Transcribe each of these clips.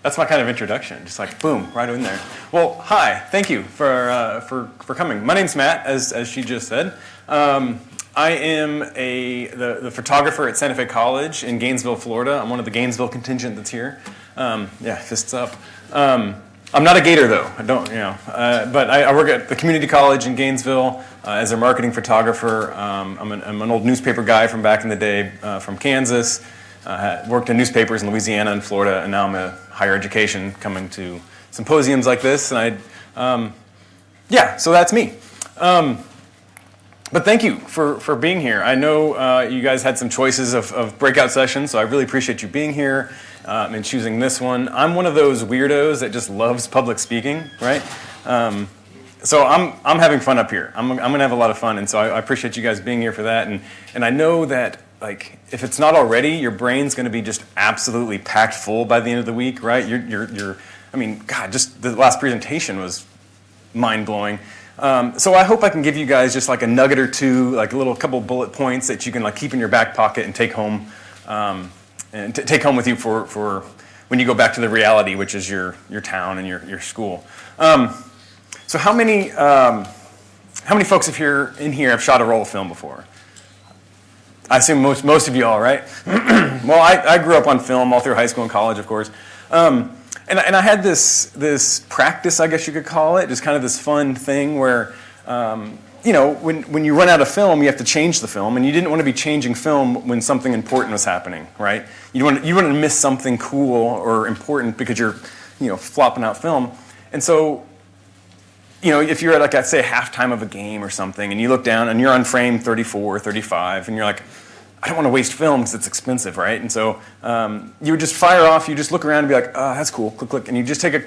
That's my kind of introduction, just like boom, right in there. Well, hi, thank you for coming. My name's Matt, as she just said. I am the photographer at Santa Fe College in Gainesville, Florida. I'm one of the Gainesville contingent that's here. Yeah, fists up. I'm not a Gator though. I don't, but I work at the community college in Gainesville as a marketing photographer. I'm an old newspaper guy from back in the day, from Kansas. Worked in newspapers in Louisiana and Florida, and now I'm a higher education coming to symposiums like this. And yeah, so that's me. But thank you for being here. I know you guys had some choices of breakout sessions, so I really appreciate you being here and choosing this one. I'm one of those weirdos that just loves public speaking, right? So I'm having fun up here. I'm going to have a lot of fun, and so I appreciate you guys being here for that. And I know that, like, if it's not already, your brain's going to be just absolutely packed full by the end of the week, right? I mean, God, just the last presentation was mind-blowing. So I hope I can give you guys just like a nugget or two, like a little couple bullet points that you can like keep in your back pocket and take home, and take home with you for when you go back to the reality, which is your town and your school. So how many folks in here have shot a roll of film before? I assume most of you all, right? Well, I grew up on film all through high school and college, of course. And I had this practice, I guess you could call it, just kind of this fun thing where, when you run out of film, you have to change the film, and you didn't want to be changing film when something important was happening, right? You wouldn't to miss something cool or important because you're, flopping out film. And so, if you're at, like, say, a halftime of a game or something, and you look down and you're on frame 34 or 35, and you're like, I don't want to waste film because it's expensive, right? And so you would just fire off. You just look around and be like, "Oh, that's cool." Click, click, and you just take a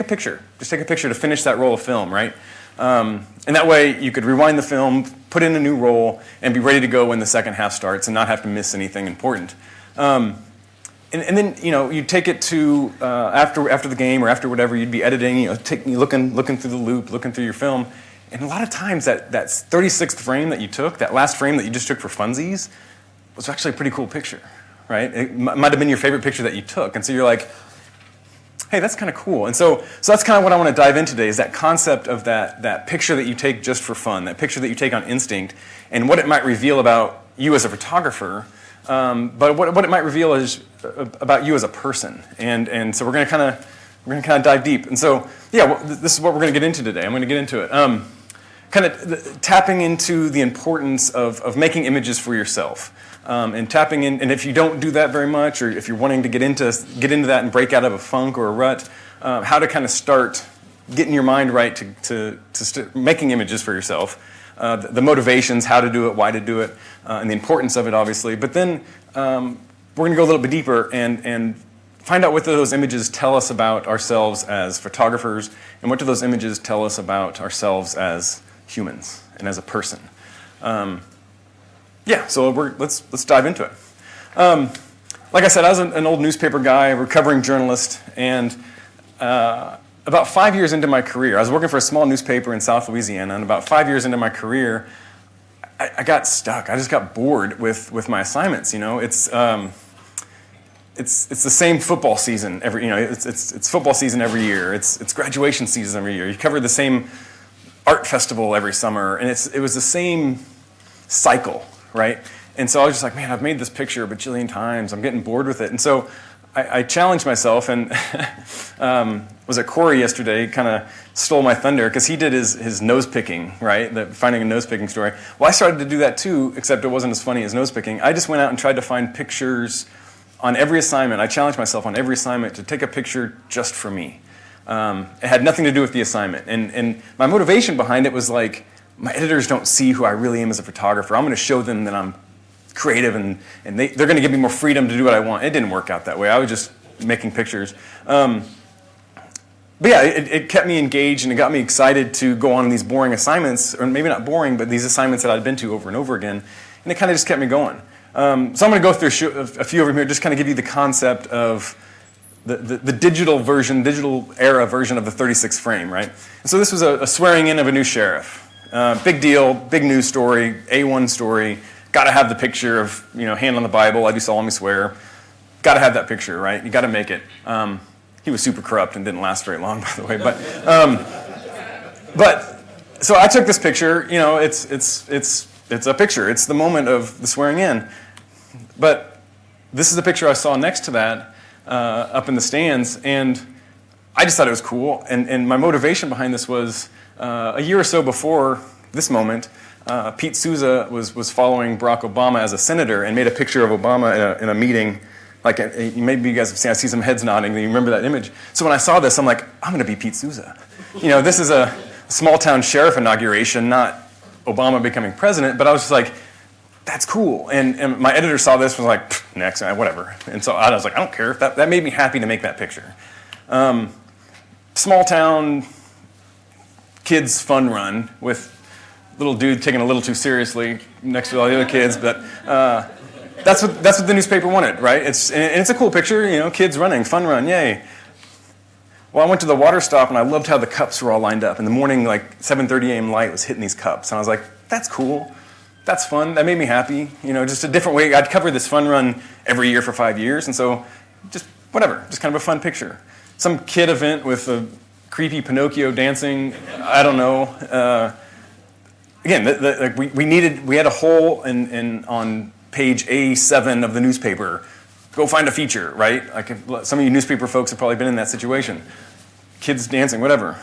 picture. Just take a picture to finish that roll of film, right? And that way you could rewind the film, put in a new roll, and be ready to go when the second half starts, and not have to miss anything important. And then you'd take it to after the game or after whatever, you'd be editing. Looking through the loop, looking through your film, and a lot of times that 36th frame that you took, that last frame that you just took for funsies, was actually a pretty cool picture, right? It might have been your favorite picture that you took, and so you're like, hey, that's kind of cool. And so that's kind of what I want to dive into today, is that concept of that picture that you take just for fun, that picture that you take on instinct, and what it might reveal about you as a photographer, but what it might reveal is about you as a person. And so we're going to kind of dive deep. And so, yeah, this is what we're going to get into today. I'm going to get into it. Kind of tapping into the importance of making images for yourself. And tapping in, and if you don't do that very much, or if you're wanting to get into that and break out of a funk or a rut, how to kind of start getting your mind right to making images for yourself, the motivations, how to do it, why to do it, and the importance of it, obviously. But then we're going to go a little bit deeper and find out what do those images tell us about ourselves as photographers, and what do those images tell us about ourselves as humans and as a person. Yeah, so let's dive into it. Like I said, I was an old newspaper guy, a recovering journalist, and about 5 years into my career, I was working for a small newspaper in South Louisiana, and about 5 years into my career, I got stuck. I just got bored with my assignments. It's the same football season every. It's football season every year. It's graduation season every year. You cover the same art festival every summer, and it was the same cycle. Right? And so I was just like, man, I've made this picture a bajillion times. I'm getting bored with it. And so I challenged myself, and was at Corey yesterday, kind of stole my thunder, because he did his nose picking, right? Finding a nose picking story. Well, I started to do that too, except it wasn't as funny as nose picking. I just went out and tried to find pictures on every assignment. I challenged myself on every assignment to take a picture just for me. It had nothing to do with the assignment. And my motivation behind it was like, my editors don't see who I really am as a photographer. I'm going to show them that I'm creative, and they're going to give me more freedom to do what I want. It didn't work out that way. I was just making pictures. But yeah, it kept me engaged, and it got me excited to go on these boring assignments, or maybe not boring, but these assignments that I'd been to over and over again. And it kind of just kept me going. So I'm going to go through a few over here, just kind of give you the concept of the digital era version of the 36 frame, right? And so this was a swearing in of a new sheriff. Big deal, big news story, A1 story. got to have the picture of, hand on the Bible, I do solemnly swear. Got to have that picture, right? You got to make it. He was super corrupt and didn't last very long, by the way. But so I took this picture. It's a picture. It's the moment of the swearing in. But this is the picture I saw next to that up in the stands, and I just thought it was cool. And my motivation behind this was a year or so before this moment, Pete Souza was following Barack Obama as a senator and made a picture of Obama in a meeting. Like, maybe you guys have seen, I see some heads nodding, you remember that image. So when I saw this, I'm like, I'm going to be Pete Souza. This is a small-town sheriff inauguration, not Obama becoming president, but I was just like, that's cool. And my editor saw this and was like, next, whatever. And so I was like, I don't care. That made me happy to make that picture. Small-town kids fun run with little dude taken a little too seriously next to all the other kids, but... That's what the newspaper wanted, right? It's a cool picture, kids running, fun run, yay. Well, I went to the water stop and I loved how the cups were all lined up. In the morning, like 7:30 a.m. light was hitting these cups, and I was like, that's cool, that's fun, that made me happy. Just a different way. I'd cover this fun run every year for 5 years, and so just whatever, just kind of a fun picture. Some kid event with a creepy Pinocchio dancing, I don't know. Again, we had a hole on page A7 of the newspaper. Go find a feature, right? Some of you newspaper folks have probably been in that situation. Kids dancing, whatever.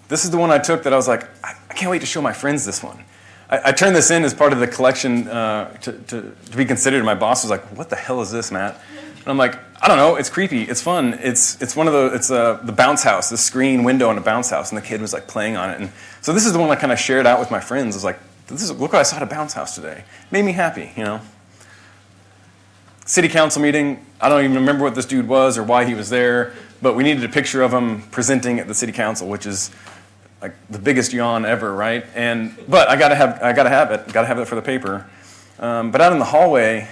This is the one I took that I was like, I can't wait to show my friends this one. I turned this in as part of the collection to be considered. My boss was like, what the hell is this, Matt? And I'm like, I don't know, it's creepy, it's fun. It's the bounce house, the screen window on a bounce house, and the kid was like playing on it. And so this is the one I kind of shared out with my friends. I was like, look what I saw at a bounce house today. Made me happy, City council meeting, I don't even remember what this dude was or why he was there, but we needed a picture of him presenting at the city council, which is like the biggest yawn ever, right? But I gotta have it for the paper. But out in the hallway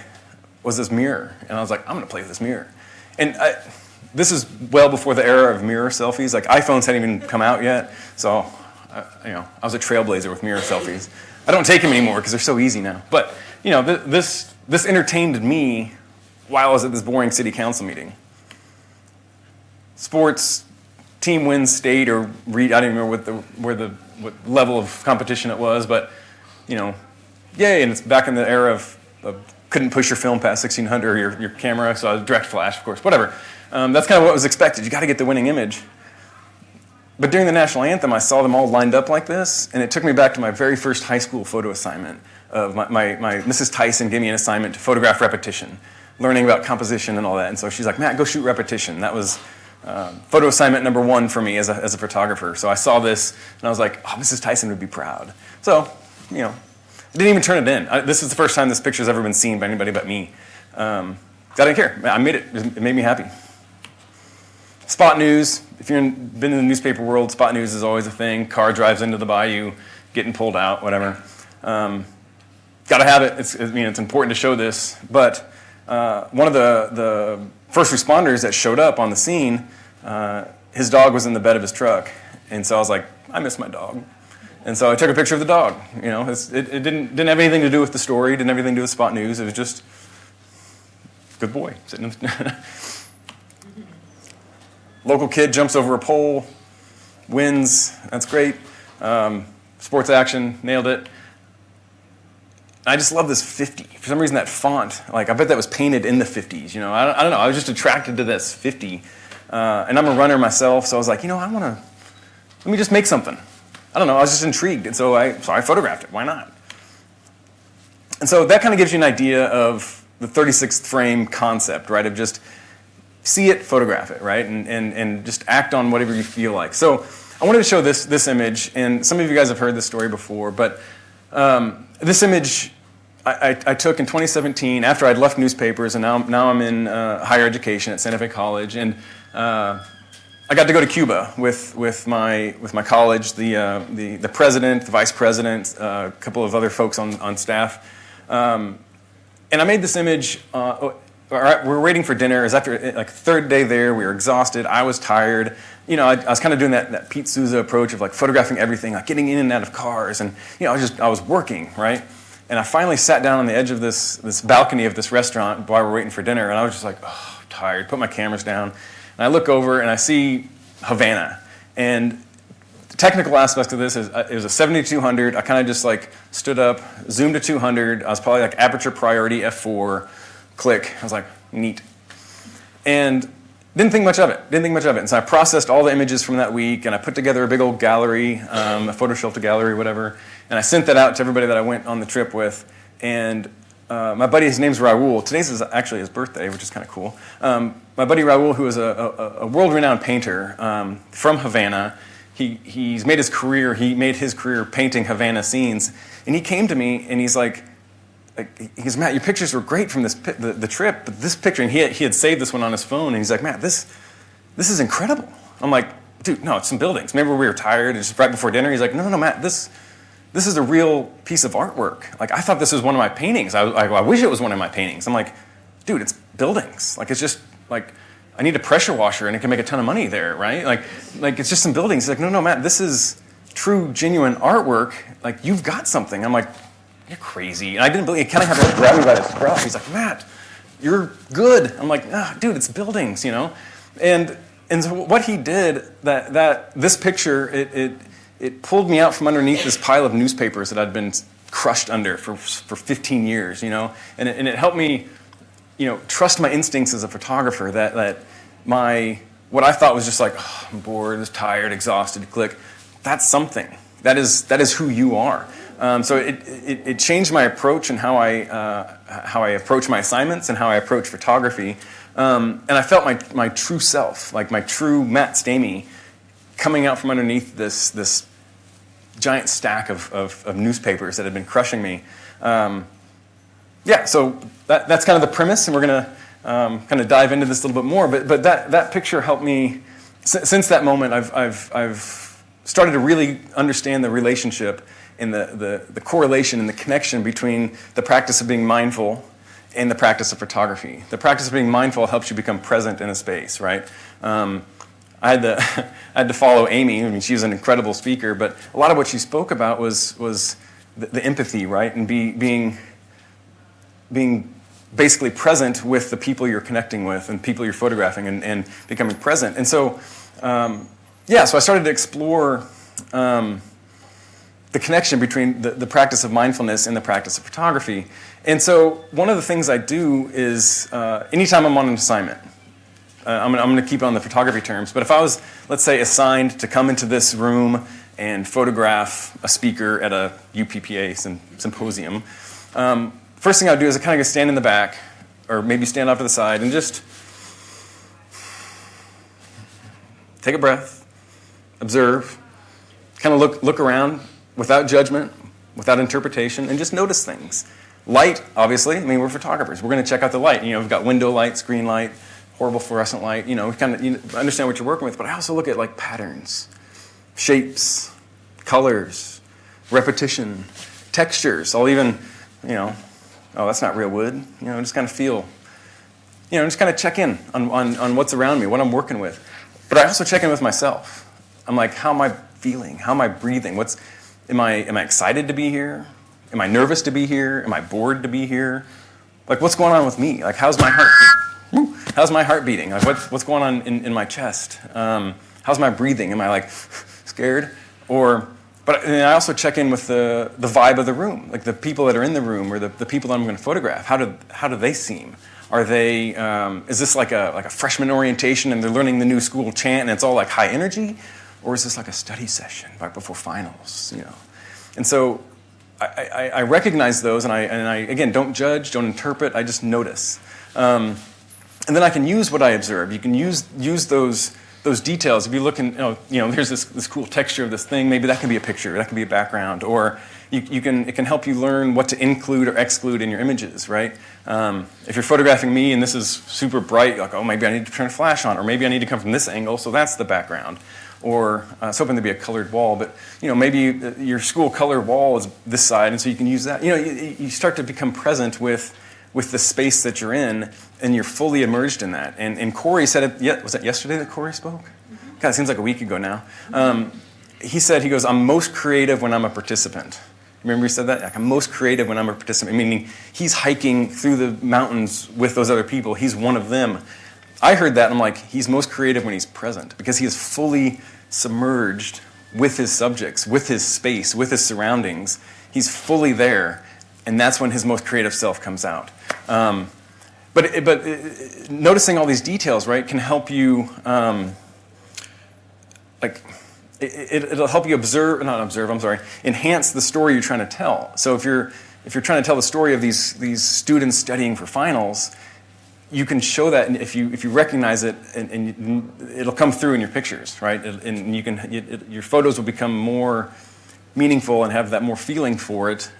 was this mirror, and I was like, I'm gonna play with this mirror. And this is well before the era of mirror selfies. Like, iPhones hadn't even come out yet, so I was a trailblazer with mirror selfies. I don't take them anymore because they're so easy now. But this entertained me while I was at this boring city council meeting. Sports, team wins state or I don't even remember what level of competition it was, but yay! And it's back in the era of couldn't push your film past 1600 or your camera, so I was direct flash, of course, whatever. That's kind of what was expected. You got to get the winning image. But during the national anthem, I saw them all lined up like this, and it took me back to my very first high school photo assignment. My Mrs. Tyson gave me an assignment to photograph repetition, learning about composition and all that. And so she's like, Matt, go shoot repetition. That was photo assignment number 1 for me as a photographer. So I saw this, and I was like, oh, Mrs. Tyson would be proud. So, I didn't even turn it in. This is the first time this picture's ever been seen by anybody but me. I didn't care. I made it. It made me happy. Spot news. If you've been in the newspaper world, spot news is always a thing. Car drives into the bayou, getting pulled out, whatever. Got to have it. It's important to show this. But one of the first responders that showed up on the scene, his dog was in the bed of his truck, and so I was like, I miss my dog. And so I took a picture of the dog. It didn't have anything to do with the story. Didn't have anything to do with spot news. It was just good boy sitting in the local kid jumps over a pole, wins. That's great. Sports action, nailed it. I just love this 50. For some reason, that font, I bet that was painted in the 50s. I don't know. I was just attracted to this 50. And I'm a runner myself, so I was like, let me just make something. I don't know. I was just intrigued, and so I photographed it. Why not? And so that kind of gives you an idea of the 36th frame concept, right? Of just see it, photograph it, right? And just act on whatever you feel like. So I wanted to show this image, and some of you guys have heard this story before, but this image I took in 2017 after I'd left newspapers, and now I'm in higher education at Santa Fe College, and I got to go to Cuba with my college, the president, the vice president, a couple of other folks on staff, and I made this image. We were waiting for dinner. It was after third day there. We were exhausted. I was tired. I was kind of doing that Pete Souza approach of photographing everything, getting in and out of cars, and I was working, right? And I finally sat down on the edge of this balcony of this restaurant while we're waiting for dinner, and I was just like, oh, I'm tired, put my cameras down. And I look over and I see Havana. And the technical aspect of this is it was a 7200. I kind of just like stood up, zoomed to 200. I was probably like aperture priority F4, click. I was like, neat. And didn't think much of it. And so I processed all the images from that week, and I put together a big old gallery, a photo shelter gallery, whatever. And I sent that out to everybody that I went on the trip with. And my buddy, his name's Raul. Today's is actually his birthday, which is kind of cool. My buddy Raul, who is a world-renowned painter from Havana, he made his career painting Havana scenes. And he came to me, and he's like, he goes, Matt, your pictures were great from the trip, but this picture, and he had saved this one on his phone, and he's like, Matt, this is incredible. I'm like, dude, no, it's some buildings. Maybe we were tired, it's right before dinner. He's like, no, Matt, this is a real piece of artwork. Like, I thought this was one of my paintings. I wish it was one of my paintings. I'm like, dude, it's buildings. Like, it's just, like, I need a pressure washer, and it can make a ton of money there, right? Like it's just some buildings. He's like, no, Matt, this is true, genuine artwork. Like, you've got something. I'm like, you're crazy. And I didn't believe, he kind of had to grab me by the scruff. He's like, Matt, you're good. I'm like, dude, it's buildings, And so what he did, this picture, it pulled me out from underneath this pile of newspapers that I'd been crushed under for 15 years, And it helped me, trust my instincts as a photographer that what I thought was just like, oh, I'm bored, just tired, exhausted, click. That's something. That is who you are. So it changed my approach and how I approach my assignments and how I approach photography. And I felt my true self, like my true Matt Stamey, coming out from underneath this giant stack of newspapers that had been crushing me. So that's kind of the premise, and we're going to kind of dive into this a little bit more. But that picture helped me. Since that moment, I've started to really understand the relationship and the correlation and the connection between the practice of being mindful and the practice of photography. The practice of being mindful helps you become present in a space, right? I had to follow Amy. I mean, she was an incredible speaker, but a lot of what she spoke about was the empathy, right? And being basically present with the people you're connecting with and people you're photographing and becoming present. And so, so I started to explore the connection between the practice of mindfulness and the practice of photography. And so one of the things I do is anytime I'm on an assignment, I'm going to keep it on the photography terms, but if I was, let's say, assigned to come into this room and photograph a speaker at a UPAA symposium, first thing I would do is I kind of stand in the back or maybe stand off to the side and just take a breath, observe, kind of look around without judgment, without interpretation, and just notice things. Light, obviously, I mean, we're photographers. We're going to check out the light. We've got window light, screen light, horrible fluorescent light. We kind of understand what you're working with, but I also look at like patterns, shapes, colors, repetition, textures. I'll even, oh, that's not real wood. Just kind of feel, just kind of check in on what's around me, what I'm working with. But I also check in with myself. I'm like, how am I feeling? How am I breathing? Am I excited to be here? Am I nervous to be here? Am I bored to be here? Like, what's going on with me? Like, how's my heart beating? Like, what's going on in my chest? How's my breathing? Am I like scared? But I also check in with the vibe of the room, like the people that are in the room or the people that I'm going to photograph. How do they seem? Are they? Is this like a freshman orientation and they're learning the new school chant and it's all like high energy, or is this like a study session right before finals? And so I recognize those, and I again don't judge, don't interpret. I just notice, and then I can use what I observe. You can use those details. If you look in, there's this cool texture of this thing. Maybe that can be a picture. That can be a background, or it can help you learn what to include or exclude in your images, right? If you're photographing me and this is super bright, like, oh, maybe I need to turn a flash on, or maybe I need to come from this angle, so that's the background. Or it's hoping to be a colored wall, but maybe your school color wall is this side, and so you can use that. You start to become present with the space that you're in, and you're fully immersed in that. And Corey said it. Was that yesterday that Corey spoke? Mm-hmm. God, it seems like a week ago now. He goes, I'm most creative when I'm a participant. Remember he said that? Like, I'm most creative when I'm a participant, meaning he's hiking through the mountains with those other people. He's one of them. I heard that, and I'm like, he's most creative when he's present, because he is fully submerged with his subjects, with his space, with his surroundings. He's fully there, and that's when his most creative self comes out. But noticing all these details, right, can help you, it'll help you enhance the story you're trying to tell. So if you're trying to tell the story of these students studying for finals, you can show that, and if you recognize it, and it'll come through in your pictures, right? And your photos will become more meaningful and have that more feeling for it,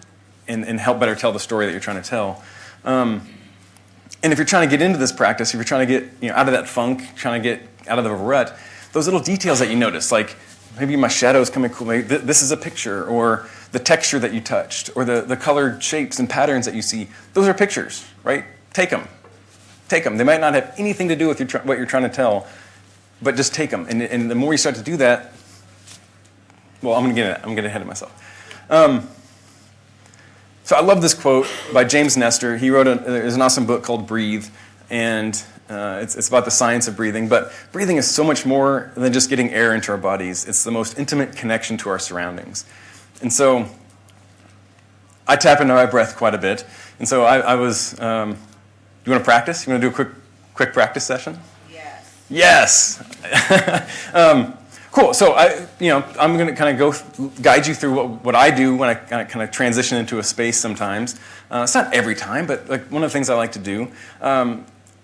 and help better tell the story that you're trying to tell. And if you're trying to get into this practice, if you're trying to get out of that funk, trying to get out of the rut, those little details that you notice, like maybe my shadow's coming cool, maybe this is a picture, or the texture that you touched, or the colored shapes and patterns that you see, those are pictures, right? Take them. Take them. They might not have anything to do with what you're trying to tell, but just take them. And the more you start to do that, well, I'm getting ahead of myself. So I love this quote by James Nestor. He wrote there's an awesome book called Breathe, and it's about the science of breathing. But breathing is so much more than just getting air into our bodies. It's the most intimate connection to our surroundings. And so I tap into my breath quite a bit. And so I was... you want to practice? You want to do a quick practice session? Yes. Yes. Cool. So I'm going to kind of guide you through what I do when I kind of transition into a space sometimes. It's not every time, but like one of the things I like to do.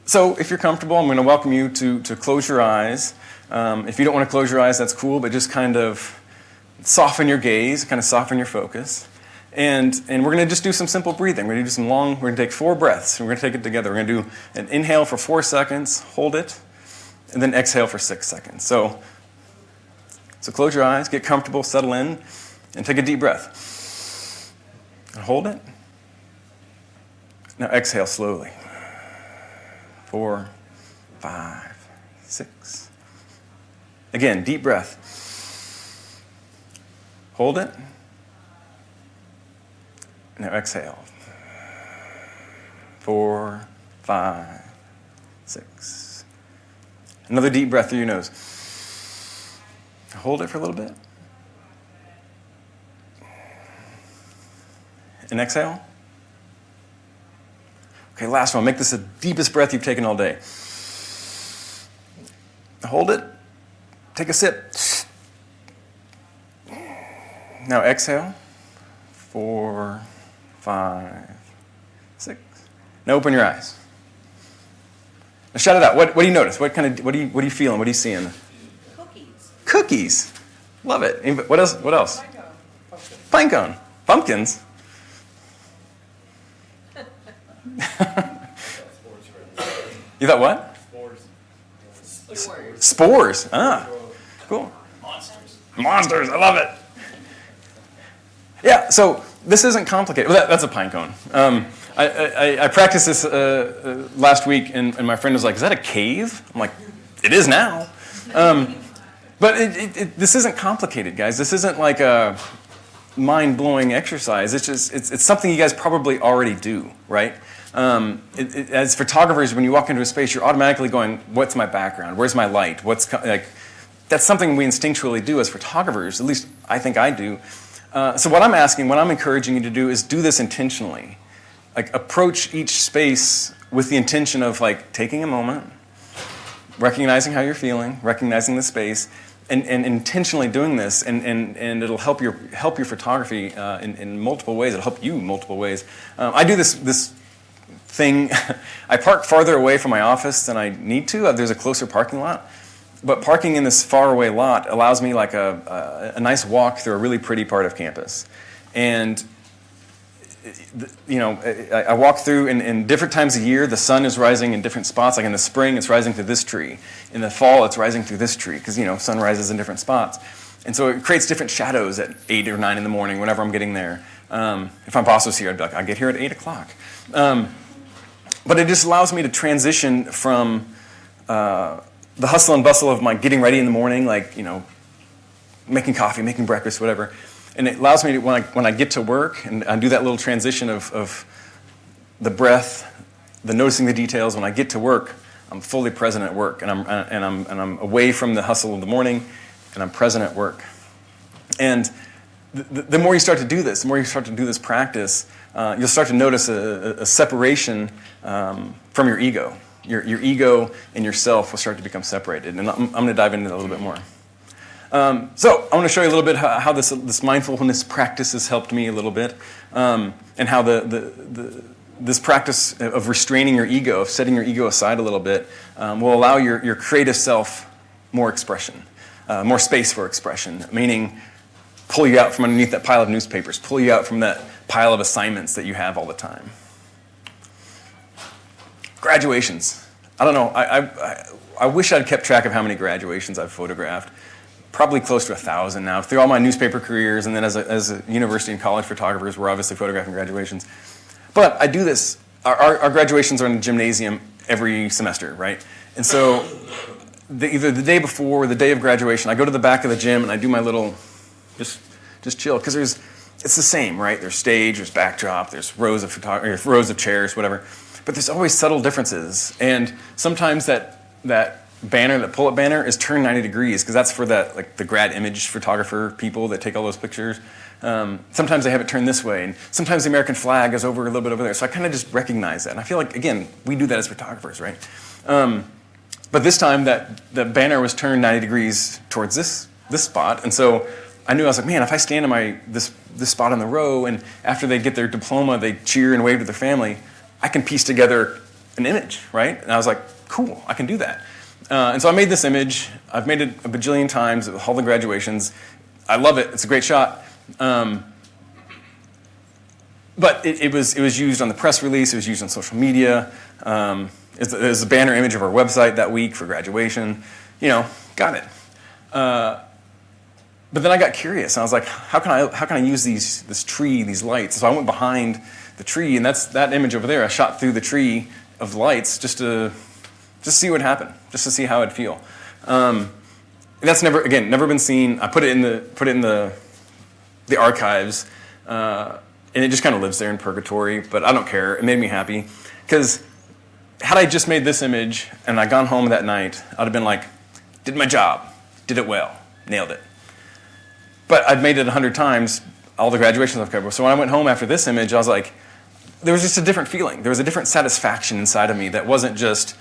So if you're comfortable, I'm going to welcome you to close your eyes. If you don't want to close your eyes, that's cool, but just kind of soften your gaze, kind of soften your focus. And we're going to just do some simple breathing. We're going to do we're going to take 4 breaths, and we're going to take it together. We're going to do an inhale for 4 seconds, hold it, and then exhale for 6 seconds. So close your eyes, get comfortable, settle in, and take a deep breath. And hold it. Now exhale slowly. 4, 5, 6. Again, deep breath. Hold it. Now exhale. 4, 5, 6. Another deep breath through your nose. Hold it for a little bit. And exhale. Okay, last one. Make this the deepest breath you've taken all day. Hold it. Take a sip. Now exhale. 4, 5, 6. Now open your eyes. Now shout it out. What do you notice? What are you feeling? What are you seeing? Cookies. Love it. What else? What else? Pine cone. Pumpkins. You thought what? Spores. Ah, cool. Monsters. I love it. Yeah, so this isn't complicated. Well, that's a pine cone. I practiced this last week, and my friend was like, "Is that a cave?" I'm like, "It is now." But this isn't complicated, guys. This isn't like a mind-blowing exercise. It's something you guys probably already do, right? As photographers, when you walk into a space, you're automatically going, "What's my background? Where's my light? That's something we instinctually do as photographers. At least I think I do. So what I'm encouraging you to do is do this intentionally. Like approach each space with the intention of like taking a moment, recognizing how you're feeling, recognizing the space, and intentionally doing this, and it'll help your photography in multiple ways. It'll help you multiple ways. I do this thing. I park farther away from my office than I need to. There's a closer parking lot. But parking in this faraway lot allows me like a nice walk through a really pretty part of campus. And, I walk through in different times of year, the sun is rising in different spots. Like in the spring, it's rising through this tree. In the fall, it's rising through this tree because, sun rises in different spots. And so it creates different shadows at 8 or 9 in the morning whenever I'm getting there. If my boss was here, I'd be like, I get here at 8 o'clock. But it just allows me to transition from the hustle and bustle of my getting ready in the morning, like, making coffee, making breakfast, whatever, And it allows me to, when I get to work and I do that little transition of the breath, the noticing the details, when I get to work, I'm fully present at work, and I'm away from the hustle of the morning, and I'm present at work. And the more you start to do this, the more you start to do this practice, you'll start to notice a separation from your ego. Your ego and yourself will start to become separated, and I'm going to dive into that a little bit more. So I want to show you a little bit how this mindfulness practice has helped me a little bit, and how this practice of restraining your ego, of setting your ego aside a little bit, will allow your creative self more expression, more space for expression, meaning pull you out from underneath that pile of newspapers, pull you out from that pile of assignments that you have all the time. Graduations. I don't know. I wish I'd kept track of how many graduations I've photographed. Probably close to 1,000 now. Through all my newspaper careers, and then as a university and college photographers, we're obviously photographing graduations. But I do this. Our graduations are in the gymnasium every semester, right? And so either the day before or the day of graduation, I go to the back of the gym and I do my little, just chill, because it's the same, right? There's stage, there's backdrop, there's rows of chairs, whatever. But there's always subtle differences, and sometimes that banner, that pull-up banner, is turned 90 degrees, because that's for the grad image photographer people that take all those pictures. Sometimes they have it turned this way, and sometimes the American flag is over a little bit over there. So I kind of just recognize that, and I feel like, again, we do that as photographers, right? But this time, the banner was turned 90 degrees towards this spot, and so I knew, I was like, man, if I stand in this spot in the row, and after they get their diploma, they cheer and wave to their family, I can piece together an image, right? And I was like, cool, I can do that. And so I made this image. I've made it a bajillion times with all the graduations. I love it. It's a great shot. But it was used on the press release. It was used on social media. It was a banner image of our website that week for graduation. Got it. But then I got curious, and I was like, how can I use this tree, these lights? So I went behind the tree, and that's that image over there. I shot through the tree of lights just to see what happened, just to see how it'd feel. That's never been seen. I put it in the archives, and it just kind of lives there in purgatory. But I don't care. It made me happy, because had I just made this image and I'd gone home that night, I'd have been like, did my job, did it well, nailed it. But I'd made it 100 times, all the graduations I've covered. So when I went home after this image, I was like, there was just a different feeling. There was a different satisfaction inside of me that wasn't just,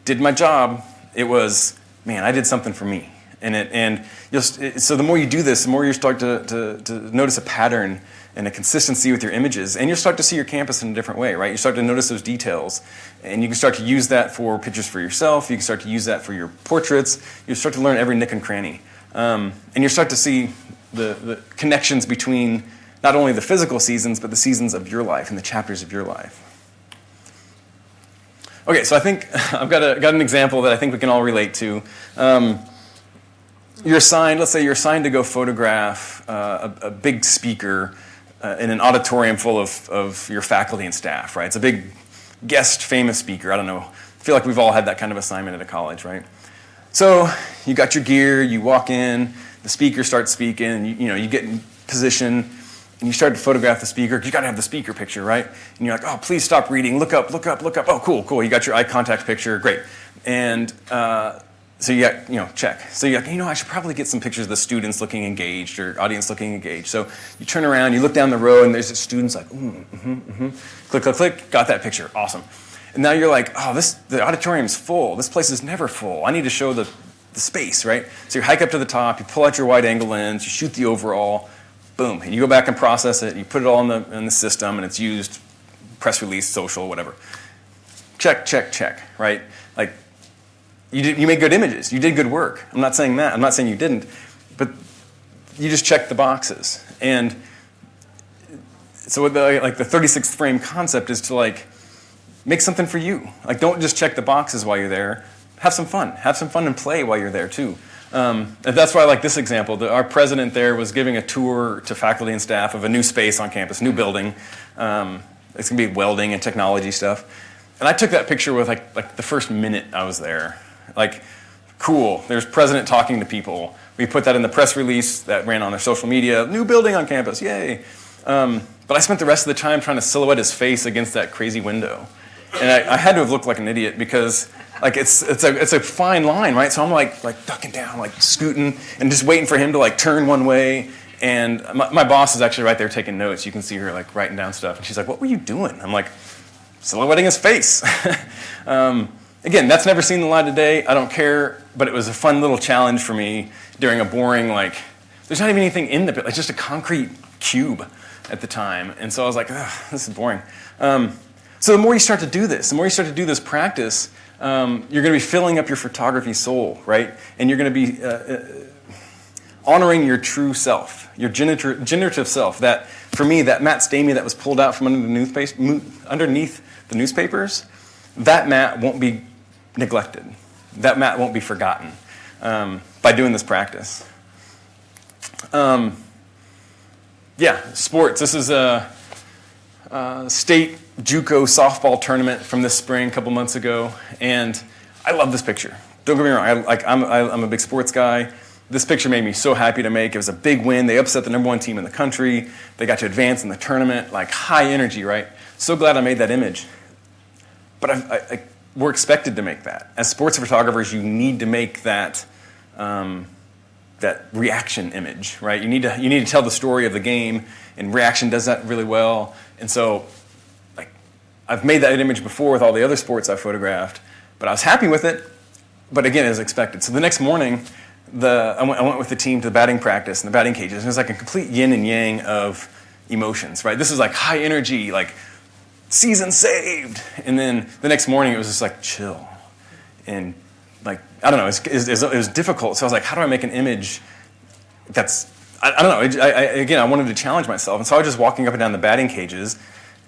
did my job. It was, man, I did something for me. So the more you do this, the more you start to notice a pattern and a consistency with your images, and you'll start to see your campus in a different way, right? You start to notice those details, and you can start to use that for pictures for yourself. You can start to use that for your portraits. You start to learn every nook and cranny. And you start to see the connections between not only the physical seasons, but the seasons of your life and the chapters of your life. Okay, so I think I've got an example that I think we can all relate to. Let's say you're assigned to go photograph a big speaker in an auditorium full of your faculty and staff, right? It's a big guest famous speaker. I don't know. I feel like we've all had that kind of assignment at a college, right? So you got your gear, you walk in, the speaker starts speaking, and you get in position, and you start to photograph the speaker. You got to have the speaker picture, right? And you're like, oh, please stop reading, look up. Oh, cool. You got your eye contact picture, great. And so you got, check. So you're like, I should probably get some pictures of the students looking engaged or audience looking engaged. So you turn around, you look down the row, and there's the students like, click, got that picture, awesome. And now you're like, oh, the auditorium's full. This place is never full. I need to show the space, right? So you hike up to the top, you pull out your wide-angle lens, you shoot the overall, boom. And you go back and process it, you put it all in the system, and it's used, press release, social, whatever. Check, right? Like, you made good images. You did good work. I'm not saying that. I'm not saying you didn't. But you just checked the boxes. And so the 36th frame concept is to, make something for you. Don't just check the boxes while you're there. Have some fun. Have some fun and play while you're there, too. And that's why I like this example. Our president there was giving a tour to faculty and staff of a new space on campus, new building. It's going to be welding and technology stuff. And I took that picture with, the first minute I was there. Cool. There's president talking to people. We put that in the press release that ran on their social media. New building on campus, yay. But I spent the rest of the time trying to silhouette his face against that crazy window. And I had to have looked like an idiot because like it's a fine line, right? So I'm like ducking down, like scooting and just waiting for him to like turn one way. And my boss is actually right there taking notes. You can see her like writing down stuff. And she's like, what were you doing? I'm like, silhouetting his face. Again, that's never seen the light of day. I don't care, but it was a fun little challenge for me during a boring, like, there's not even anything in the, it's just a concrete cube at the time. And so I was like, this is boring. So the more you start to do this, the more you start to do this practice, you're going to be filling up your photography soul, right? And you're going to be honoring your true self, your generative self. That, for me, that Matt Stamey that was pulled out from underneath the newspapers, that Matt won't be neglected. That Matt won't be forgotten by doing this practice. Sports. This is a state JUCO softball tournament from this spring a couple months ago, and I love this picture. Don't get me wrong. I'm a big sports guy. This picture made me so happy to make. It was a big win. They upset the #1 team in the country. They got to advance in the tournament. Like high energy, right? So glad I made that image. But we're expected to make that. As sports photographers, you need to make that that reaction image, right? You need to tell the story of the game, and reaction does that really well. And so, like, I've made that image before with all the other sports I photographed, but I was happy with it. But again, as expected. So the next morning, I went with the team to the batting practice and the batting cages, and it was like a complete yin and yang of emotions, right? This is like high energy, like season saved, and then the next morning it was just like chill, and like I don't know, it was difficult. So I was like, how do I make an image that's I don't know. I wanted to challenge myself, and so I was just walking up and down the batting cages,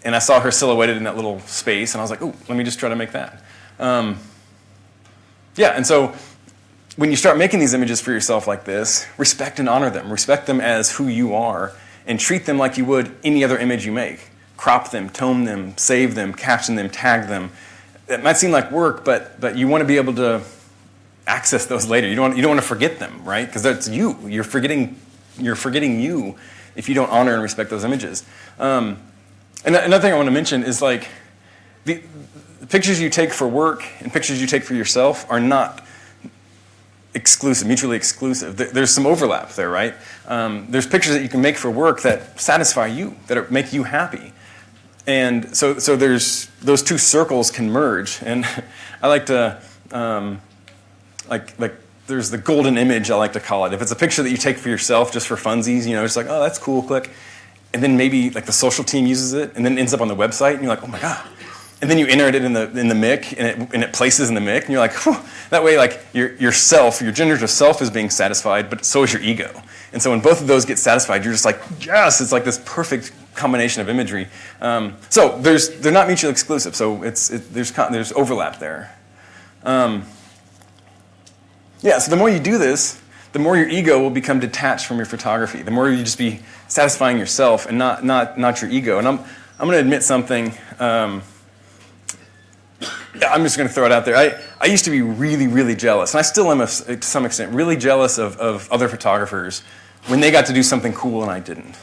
and I saw her silhouetted in that little space, and I was like, oh, let me just try to make that. And so when you start making these images for yourself like this, respect and honor them. Respect them as who you are, and treat them like you would any other image you make. Crop them, tone them, save them, caption them, tag them. It might seem like work, but you want to be able to access those later. You don't want to forget them, right? Because that's you. You're forgetting you if you don't honor and respect those images. And another thing I want to mention is like the pictures you take for work and pictures you take for yourself are not mutually exclusive. There's some overlap there, right? There's pictures that you can make for work that satisfy you, that make you happy. And so there's those two circles can merge. And I like to, like there's the golden image, I like to call it. If it's a picture that you take for yourself just for funsies, it's like, oh, that's cool, click. And then maybe like the social team uses it and then it ends up on the website and you're like, oh my God. And then you enter it in the MIC, and it places in the MIC, and you're like, whew. That way, like your self, your generative self is being satisfied, but so is your ego. And so when both of those get satisfied, you're just like, yes, it's like this perfect combination of imagery. So they're not mutually exclusive. So there's overlap there. So the more you do this, the more your ego will become detached from your photography. The more you just be satisfying yourself and not your ego. And I'm going to admit something. I'm just going to throw it out there. I used to be really, really jealous, and I still am to some extent, really jealous of other photographers when they got to do something cool and I didn't.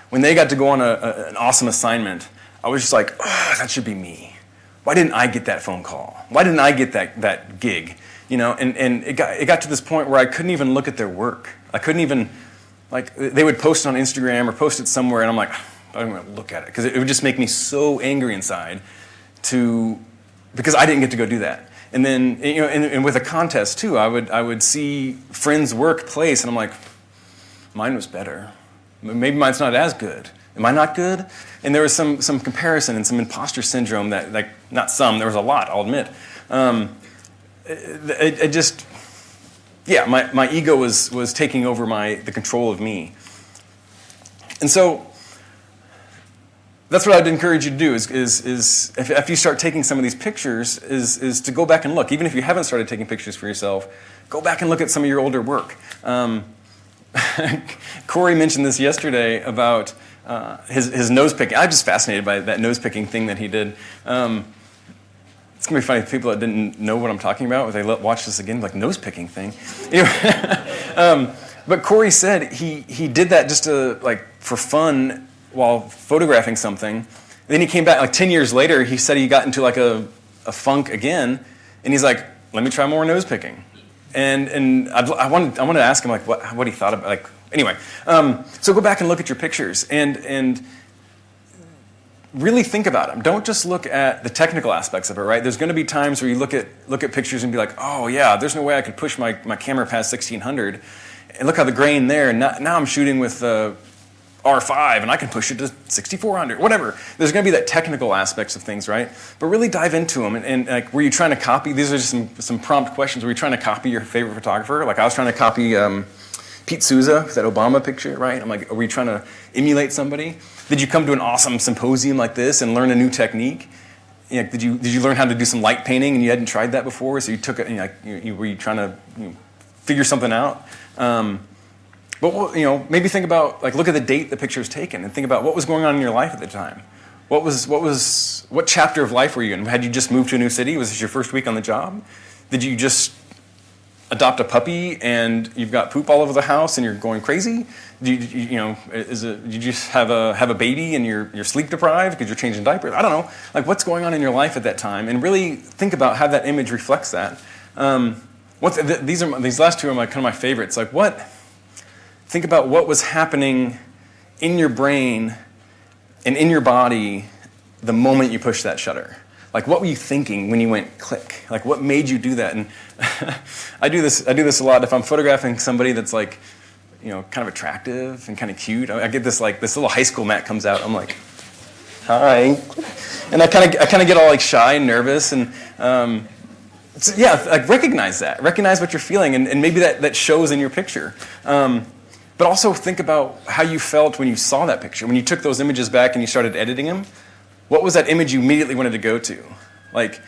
When they got to go on an awesome assignment, I was just like, oh, that should be me. Why didn't I get that phone call? Why didn't I get that gig? And it got to this point where I couldn't even look at their work. I couldn't even, like, they would post it on Instagram or post it somewhere, and I'm like, I don't want to look at it, because it would just make me so angry inside because I didn't get to go do that. And then, and with a contest too, I would see friends' work place, and I'm like, mine was better. Maybe mine's not as good. Am I not good? And there was some comparison and some imposter syndrome that, like, not some, there was a lot, I'll admit. My ego was taking over the control of me. And so, that's what I'd encourage you to do is if you start taking some of these pictures is to go back and look. Even if you haven't started taking pictures for yourself, go back and look at some of your older work. Corey mentioned this yesterday about his nose picking. I'm just fascinated by that nose picking thing that he did. It's It's going to be funny, people that didn't know what I'm talking about, they watch this again, like nose-picking thing. Anyway, but Corey said he did that just to, like, for fun while photographing something. Then he came back, like 10 years later, he said he got into like a funk again, and he's like, let me try more nose-picking. And I wanted to ask him, like, what he thought about, like, anyway. So go back and look at your pictures, and really think about them. Don't just look at the technical aspects of it, right? There's going to be times where you look at pictures and be like, oh yeah, there's no way I could push my camera past 1600, and look how the grain there. And now I'm shooting with R5, and I can push it to 6400, whatever. There's going to be that technical aspects of things, right? But really dive into them. And like, were you trying to copy? These are just some prompt questions. Were you trying to copy your favorite photographer? Like I was trying to copy Pete Souza, that Obama picture, right? I'm like, are we trying to emulate somebody? Did you come to an awesome symposium like this and learn a new technique? You know, did you learn how to do some light painting and you hadn't tried that before? So you took it and were you trying to figure something out? But maybe think about, like, look at the date the picture was taken and think about what was going on in your life at the time. What chapter of life were you in? Had you just moved to a new city? Was this your first week on the job? Did you just adopt a puppy and you've got poop all over the house and you're going crazy? Did you just have a baby and you're sleep deprived because you're changing diapers? I don't know. Like, what's going on in your life at that time? And really think about how that image reflects that. These last two are kind of my favorites. Like, think about what was happening in your brain and in your body the moment you pushed that shutter. Like, what were you thinking when you went click? Like, what made you do that? And I do this a lot. If I'm photographing somebody that's like, kind of attractive and kind of cute, I get this little high school Matt comes out. I'm like, hi, and I kind of get all like shy and nervous and. Like recognize that. Recognize what you're feeling, and maybe that shows in your picture. But also think about how you felt when you saw that picture. When you took those images back and you started editing them, what was that image you immediately wanted to go to? Like,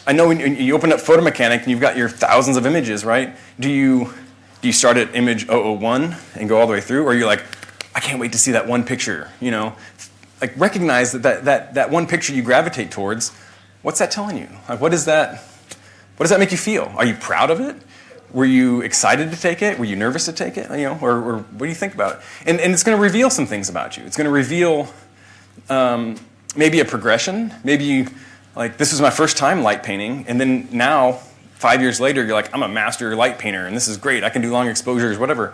I know when you open up Photo Mechanic and you've got your thousands of images, right? Do you start at image 001 and go all the way through? Or you're like, I can't wait to see that one picture, Like, recognize that one picture you gravitate towards, what's that telling you? Like, what does that make you feel? Are you proud of it? Were you excited to take it? Were you nervous to take it? Or what do you think about it? And it's going to reveal some things about you. It's going to reveal maybe a progression. Maybe this was my first time light painting, and then now, 5 years later, you're like, I'm a master light painter, and this is great. I can do long exposures, whatever.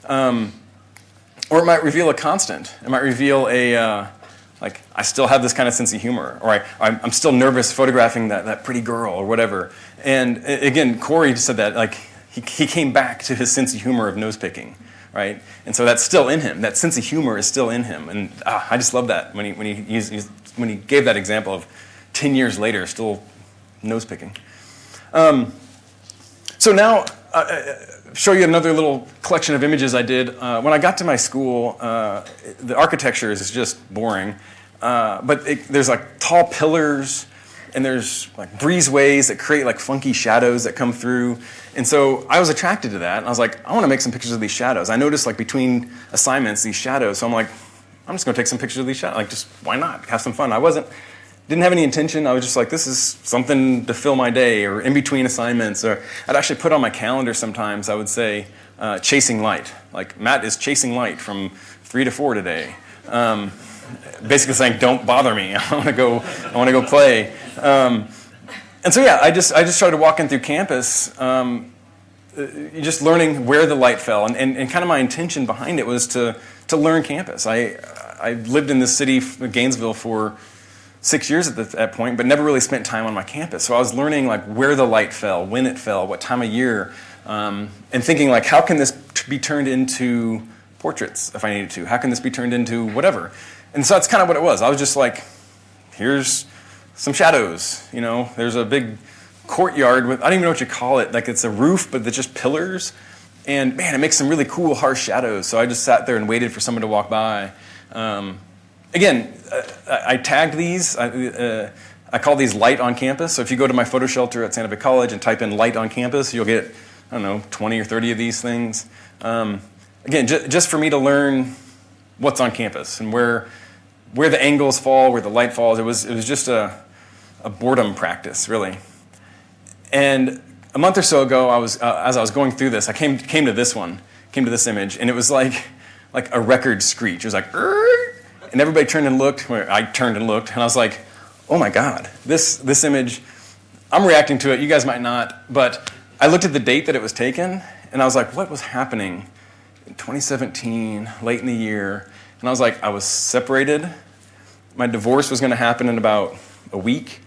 Or it might reveal a constant. It might reveal I still have this kind of sense of humor, or I'm still nervous photographing that pretty girl, or whatever. And again, Corey said that, like, he came back to his sense of humor of nose picking, right? And so that's still in him. That sense of humor is still in him, and I just love that when he gave that example of 10 years later still nose picking. So now, show you another little collection of images I did. When I got to my school, the architecture is just boring, but there's like tall pillars, and there's like breezeways that create like funky shadows that come through. And so I was attracted to that, and I was like, I want to make some pictures of these shadows. I noticed like between assignments these shadows, so I'm like, I'm just going to take some pictures of these shadows. Like, just why not? Have some fun. Didn't have any intention. I was just like, this is something to fill my day, or in between assignments. Or I'd actually put on my calendar sometimes, I would say, chasing light. Like, Matt is chasing light from 3 to 4 today. Basically saying, don't bother me. I want to go play. And so yeah, I just started walking through campus, just learning where the light fell, and kind of my intention behind it was to learn campus. I lived in this city, Gainesville, for 6 years at that point, but never really spent time on my campus. So I was learning like where the light fell, when it fell, what time of year, and thinking like, how can this be turned into portraits if I needed to? How can this be turned into whatever? And so that's kind of what it was. I was just like, here's some shadows. There's a big courtyard with, I don't even know what you call it. Like, it's a roof, but it's just pillars. And man, it makes some really cool, harsh shadows. So I just sat there and waited for someone to walk by. Again, I tagged these. I call these light on campus. So if you go to my photo shelter at Santa Fe College and type in light on campus, you'll get, 20 or 30 of these things. Again, just for me to learn what's on campus and where the angles fall, where the light falls. It was just a a boredom practice, really. And a month or so ago, as I was going through this, I came to this image, and it was like a record screech. It was like, "Err," and everybody turned and looked. I turned and looked, and I was like, oh my God, this image, I'm reacting to it. You guys might not, but I looked at the date that it was taken, and I was like, what was happening in 2017, late in the year? And I was like, I was separated. My divorce was going to happen in about a week.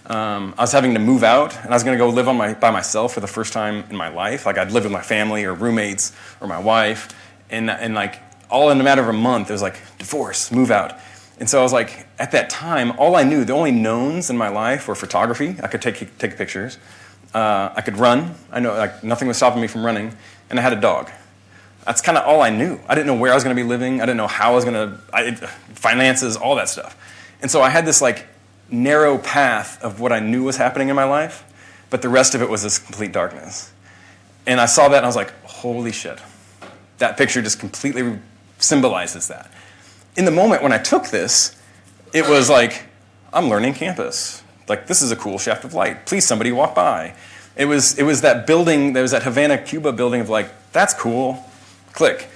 I was having to move out, and I was going to go live by myself for the first time in my life. Like I'd live with my family or roommates or my wife, and like all in a matter of a month, it was like divorce, move out. And so I was like, at that time, all I knew, the only knowns in my life were photography. I could take pictures. I could run. I know like nothing was stopping me from running, and I had a dog. That's kind of all I knew. I didn't know where I was going to be living. I didn't know how I was going to, finances, all that stuff. And so I had this like narrow path of what I knew was happening in my life, but the rest of it was this complete darkness. And I saw that and I was like, holy shit. That picture just completely symbolizes that. In the moment when I took this, it was like, I'm learning campus. Like, this is a cool shaft of light. Please, somebody walk by. It was that building, there was that Havana, Cuba building of like, that's cool, click.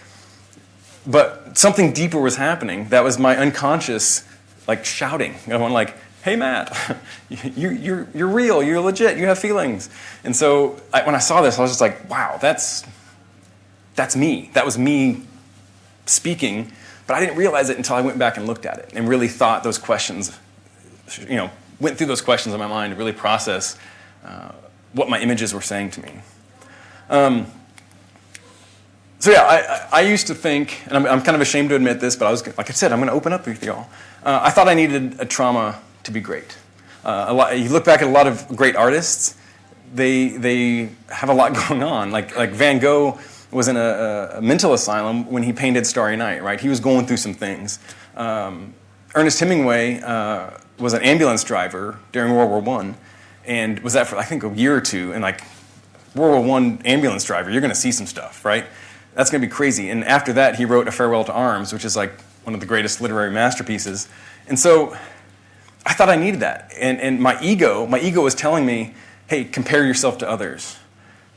But something deeper was happening. That was my unconscious, like, shouting. You know, I'm like, hey, Matt, you're real, you're legit, you have feelings. And so when I saw this, I was just like, wow, that's me. That was me speaking, but I didn't realize it until I went back and looked at it and really thought those questions, went through those questions in my mind to really process what my images were saying to me. So yeah, I used to think, and I'm kind of ashamed to admit this, but like I said, I'm going to open up with y'all. I thought I needed a trauma to be great. You look back at a lot of great artists, they have a lot going on. Like Van Gogh was in a mental asylum when he painted Starry Night, right? He was going through some things. Ernest Hemingway was an ambulance driver during World War I, and was that for, I think, a year or two. And like, World War I ambulance driver, you're going to see some stuff, right? That's going to be crazy. And after that, he wrote A Farewell to Arms, which is like one of the greatest literary masterpieces. And so I thought I needed that. And my ego was telling me, hey, compare yourself to others.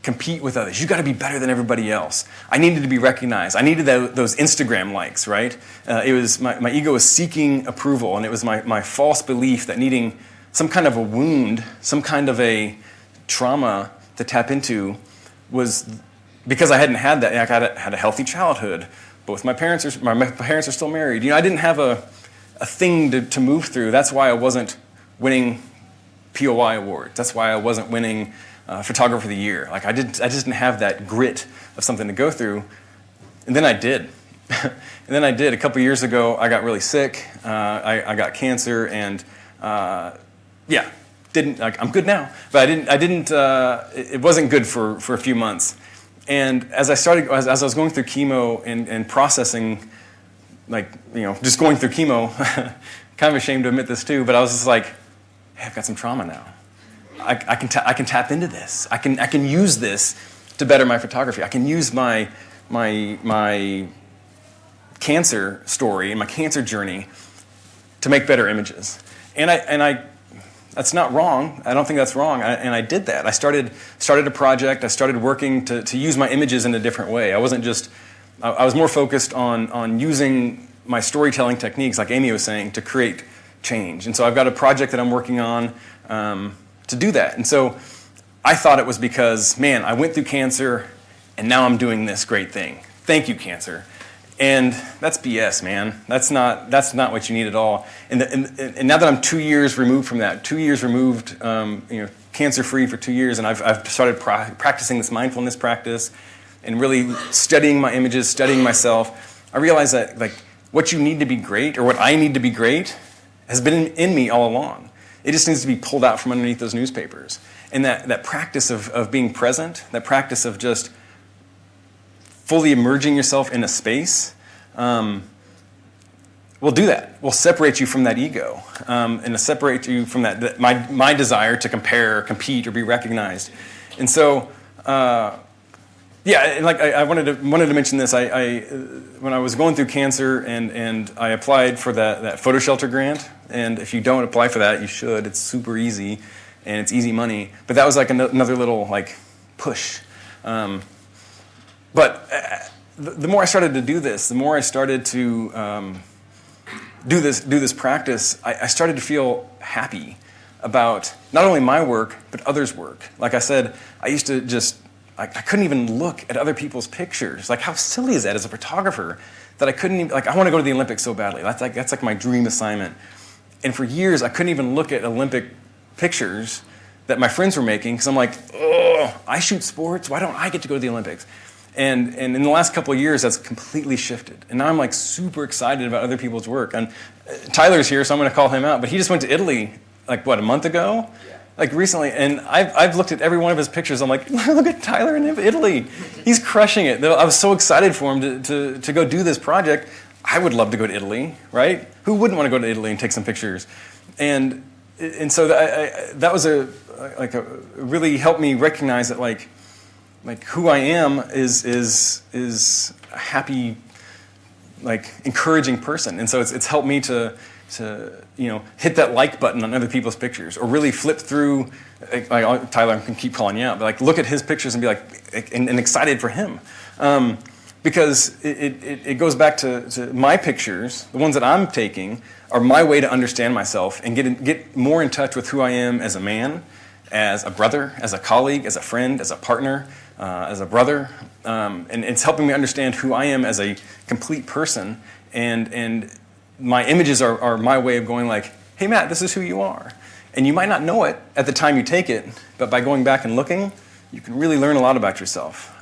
Compete with others. You got to be better than everybody else. I needed to be recognized. I needed those Instagram likes, right? It was my ego was seeking approval, and it was my false belief that needing some kind of a wound, some kind of a trauma to tap into was because I hadn't had that. I had a healthy childhood. Both my parents are still married. I didn't have a thing to move through. That's why I wasn't winning POI awards. That's why I wasn't winning Photographer of the Year. Like I just didn't have that grit of something to go through. And then I did. A couple years ago, I got really sick. I got cancer, and I'm good now. But it wasn't good for a few months. And as I was going through chemo and processing, just going through chemo, kind of ashamed to admit this too, but I was just like, hey, I've got some trauma now. I can tap into this. I can use this to better my photography. I can use my cancer story and my cancer journey to make better images. And that's not wrong. I don't think that's wrong. And I did that. I started a project. I started working to use my images in a different way. I was more focused on using my storytelling techniques, like Amy was saying, to create change. And so I've got a project that I'm working on to do that. And so I thought it was because, man, I went through cancer, and now I'm doing this great thing. Thank you, cancer. And that's BS, man. That's not what you need at all. And now that I'm 2 years removed from that, cancer-free for 2 years, and I've started practicing this mindfulness practice and really studying my images, studying myself, I realized that what you need to be great, or what I need to be great, has been in me all along. It just needs to be pulled out from underneath those newspapers. And that practice of being present, that practice of just fully immersing yourself in a space, will do that. Will separate you from that ego, and to separate you from my desire to compete, or be recognized. And so, I wanted to mention this. When I was going through cancer and I applied for that photo shelter grant and if you don't apply for that, you should. It's super easy, and it's easy money. But that was like another little like push. But the more I started to do this, the more I started to do this practice, I started to feel happy about not only my work, but others' work. Like I said, I used to just, I couldn't even look at other people's pictures. Like, how silly is that as a photographer? That I couldn't even, like, I want to go to the Olympics so badly. That's like my dream assignment. And for years, I couldn't even look at Olympic pictures that my friends were making, because I'm like, oh, I shoot sports, why don't I get to go to the Olympics? And in the last couple of years, that's completely shifted. And now I'm like super excited about other people's work. And Tyler's here, so I'm going to call him out. But he just went to Italy, like, what, a month ago? Yeah. Like, recently. And I've looked at every one of his pictures. I'm like, look at Tyler in Italy. He's crushing it. I was so excited for him to go do this project. I would love to go to Italy, right? Who wouldn't want to go to Italy and take some pictures? And so that was really helped me recognize that, like who I am is a happy, like, encouraging person. And so it's helped me to hit that like button on other people's pictures, or really flip through, like Tyler, I can keep calling you out, but like look at his pictures and be like, and excited for him. Because it goes back to my pictures, the ones that I'm taking are my way to understand myself and get more in touch with who I am as a man, as a brother, as a colleague, as a friend, as a partner, as a brother. And it's helping me understand who I am as a complete person. And my images are my way of going like, hey, Matt, this is who you are. And you might not know it at the time you take it, but by going back and looking, you can really learn a lot about yourself.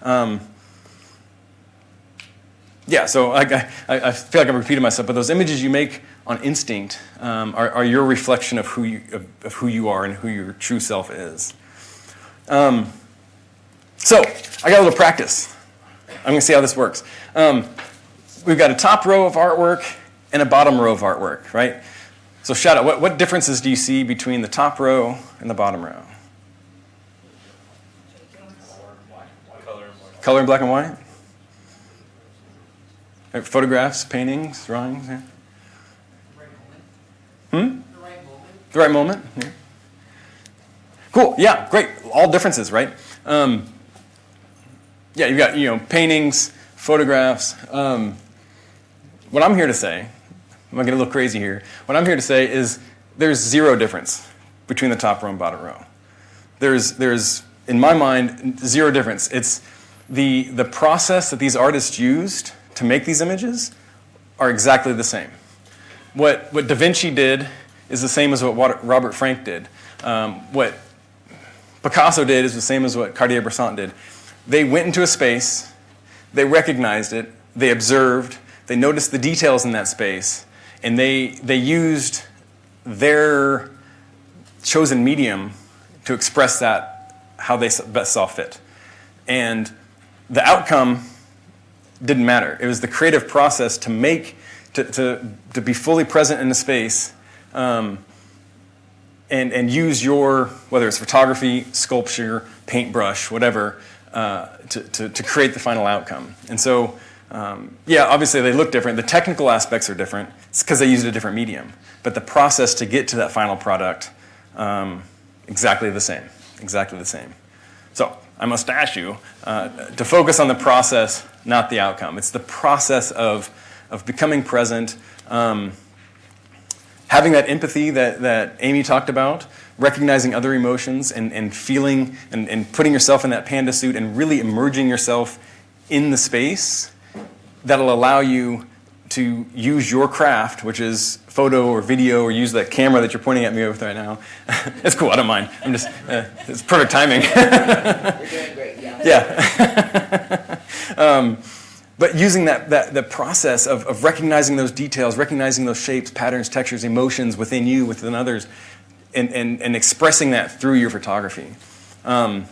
Yeah, so I feel like I'm repeating myself, but those images you make on instinct are your reflection of who you are and who your true self is. So I got a little practice. I'm going to see how this works. We've got a top row of artwork and a bottom row of artwork, right? So shout out, what differences do you see between the top row and the bottom row? Color in black and white? Photographs, paintings, drawings, yeah. The right moment, yeah. Cool, yeah, great. All differences, right? Yeah, you've got, paintings, photographs. What I'm here to say, I'm going to get a little crazy here. What I'm here to say is there's zero difference between the top row and bottom row. There's in my mind, zero difference. It's the process that these artists used to make these images are exactly the same. What Da Vinci did is the same as what Robert Frank did. What Picasso did is the same as what Cartier-Bresson did. They went into a space, they recognized it, they observed, they noticed the details in that space, and they used their chosen medium to express that how they best saw fit. And the outcome didn't matter. It was the creative process to make, to be fully present in the space, and use your, whether it's photography, sculpture, paintbrush, whatever, to create the final outcome. And so, yeah, obviously they look different. The technical aspects are different. It's because they used a different medium. But the process to get to that final product, exactly the same. Exactly the same. So I must ask you to focus on the process, not the outcome. It's the process of becoming present, having that empathy that Amy talked about, recognizing other emotions and feeling and putting yourself in that panda suit and really immersing yourself in the space that'll allow you to use your craft, which is photo or video, or use that camera that you're pointing at me with right now. It's cool, I don't mind. I'm just, it's perfect timing. You're doing great, yeah. Yeah. But using the process of recognizing those details, recognizing those shapes, patterns, textures, emotions within you, within others, and expressing that through your photography. Yeah,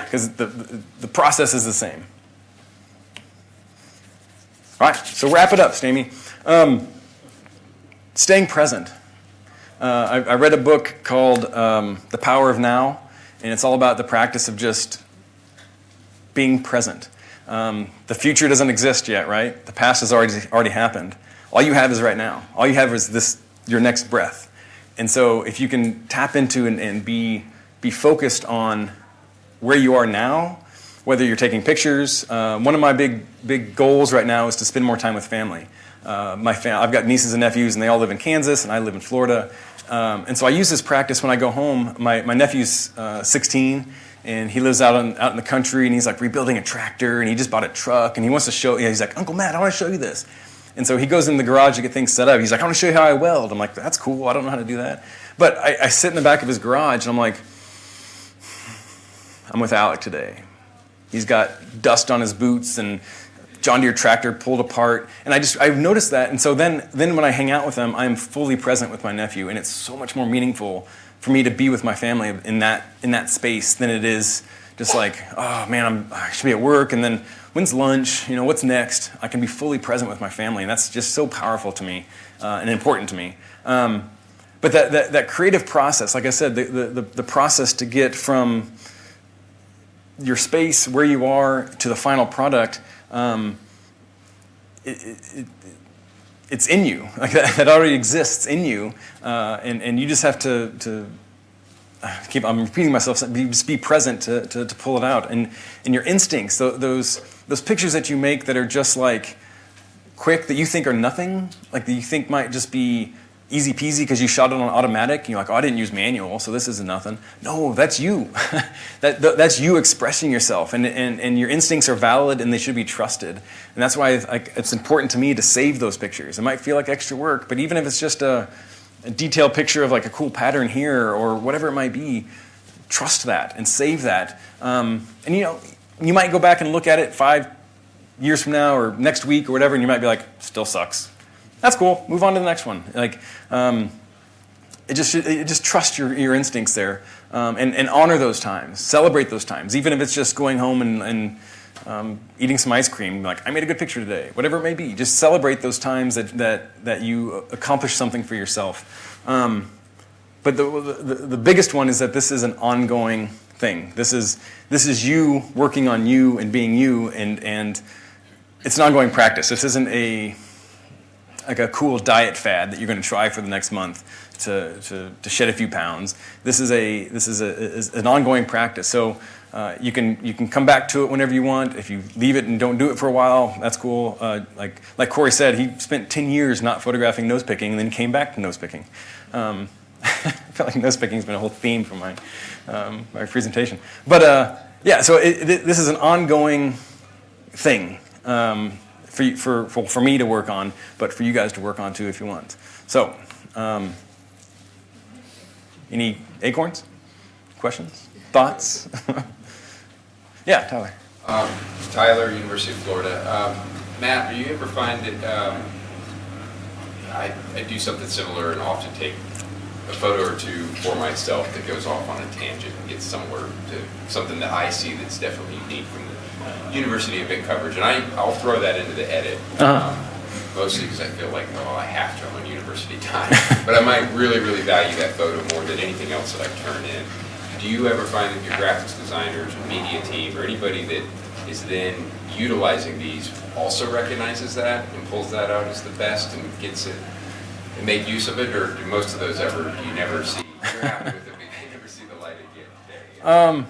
because the process is the same. All right, so wrap it up, Stamey. Staying present. I read a book called The Power of Now, and it's all about the practice of just being present. The future doesn't exist yet, right? The past has already happened. All you have is right now. All you have is this your next breath. And so if you can tap into and be focused on where you are now, whether you're taking pictures. One of my big goals right now is to spend more time with family. I've got nieces and nephews, and they all live in Kansas, and I live in Florida. And so I use this practice when I go home. My nephew's 16, and he lives out in the country, and he's like rebuilding a tractor, and he just bought a truck, and he wants to show. He's like, Uncle Matt, I want to show you this. And so he goes in the garage to get things set up. He's like, I want to show you how I weld. I'm like, that's cool. I don't know how to do that. But I sit in the back of his garage, and I'm like, I'm with Alec today. He's got dust on his boots and John Deere tractor pulled apart. And I've noticed that. And so then when I hang out with him, I'm fully present with my nephew. And it's so much more meaningful for me to be with my family in that space than it is just like, oh man, I should be at work. And then when's lunch? What's next? I can be fully present with my family. And that's just so powerful to me and important to me. But that creative process, like I said, the process to get from your space, where you are, to the final product, it's in you. Like that already exists in you, and you just have to I'm repeating myself. Just be present to pull it out, and your instincts, those pictures that you make that are just like quick, that you think are nothing, like that you think might just be easy peasy because you shot it on automatic. You're like, oh, I didn't use manual, so this isn't nothing. No, that's you. That's you expressing yourself, and your instincts are valid and they should be trusted. And that's why it's important to me to save those pictures. It might feel like extra work, but even if it's just a detailed picture of like a cool pattern here or whatever it might be, trust that and save that. And you might go back and look at it 5 years from now or next week or whatever, and you might be like, still sucks. That's cool. Move on to the next one. Like, it just trust your instincts there, and honor those times, celebrate those times, even if it's just going home and eating some ice cream. Like, I made a good picture today. Whatever it may be, just celebrate those times that you accomplish something for yourself. But the biggest one is that this is an ongoing thing. This is you working on you and being you, and it's an ongoing practice. This isn't like a cool diet fad that you're going to try for the next month to shed a few pounds. This is an ongoing practice. So you can come back to it whenever you want. If you leave it and don't do it for a while, that's cool. Like Corey said, he spent 10 years not photographing nose picking and then came back to nose picking. I feel like nose picking has been a whole theme for my presentation. But yeah, so this is an ongoing thing. For me to work on, but for you guys to work on too if you want. So, any acorns? Questions? Thoughts? Yeah, Tyler. Tyler, University of Florida. Matt, do you ever find that I do something similar and often take a photo or two for myself that goes off on a tangent and gets somewhere to something that I see that's definitely unique from the university event coverage, and I'll throw that into the edit, mostly because I feel like, I have to, I'm on university time, but I might really, really value that photo more than anything else that I turn in. Do you ever find that your graphics designers or media team or anybody that is then utilizing these also recognizes that and pulls that out as the best and gets it and make use of it, or do most of those you never see, you're happy with it, but you never see the light again?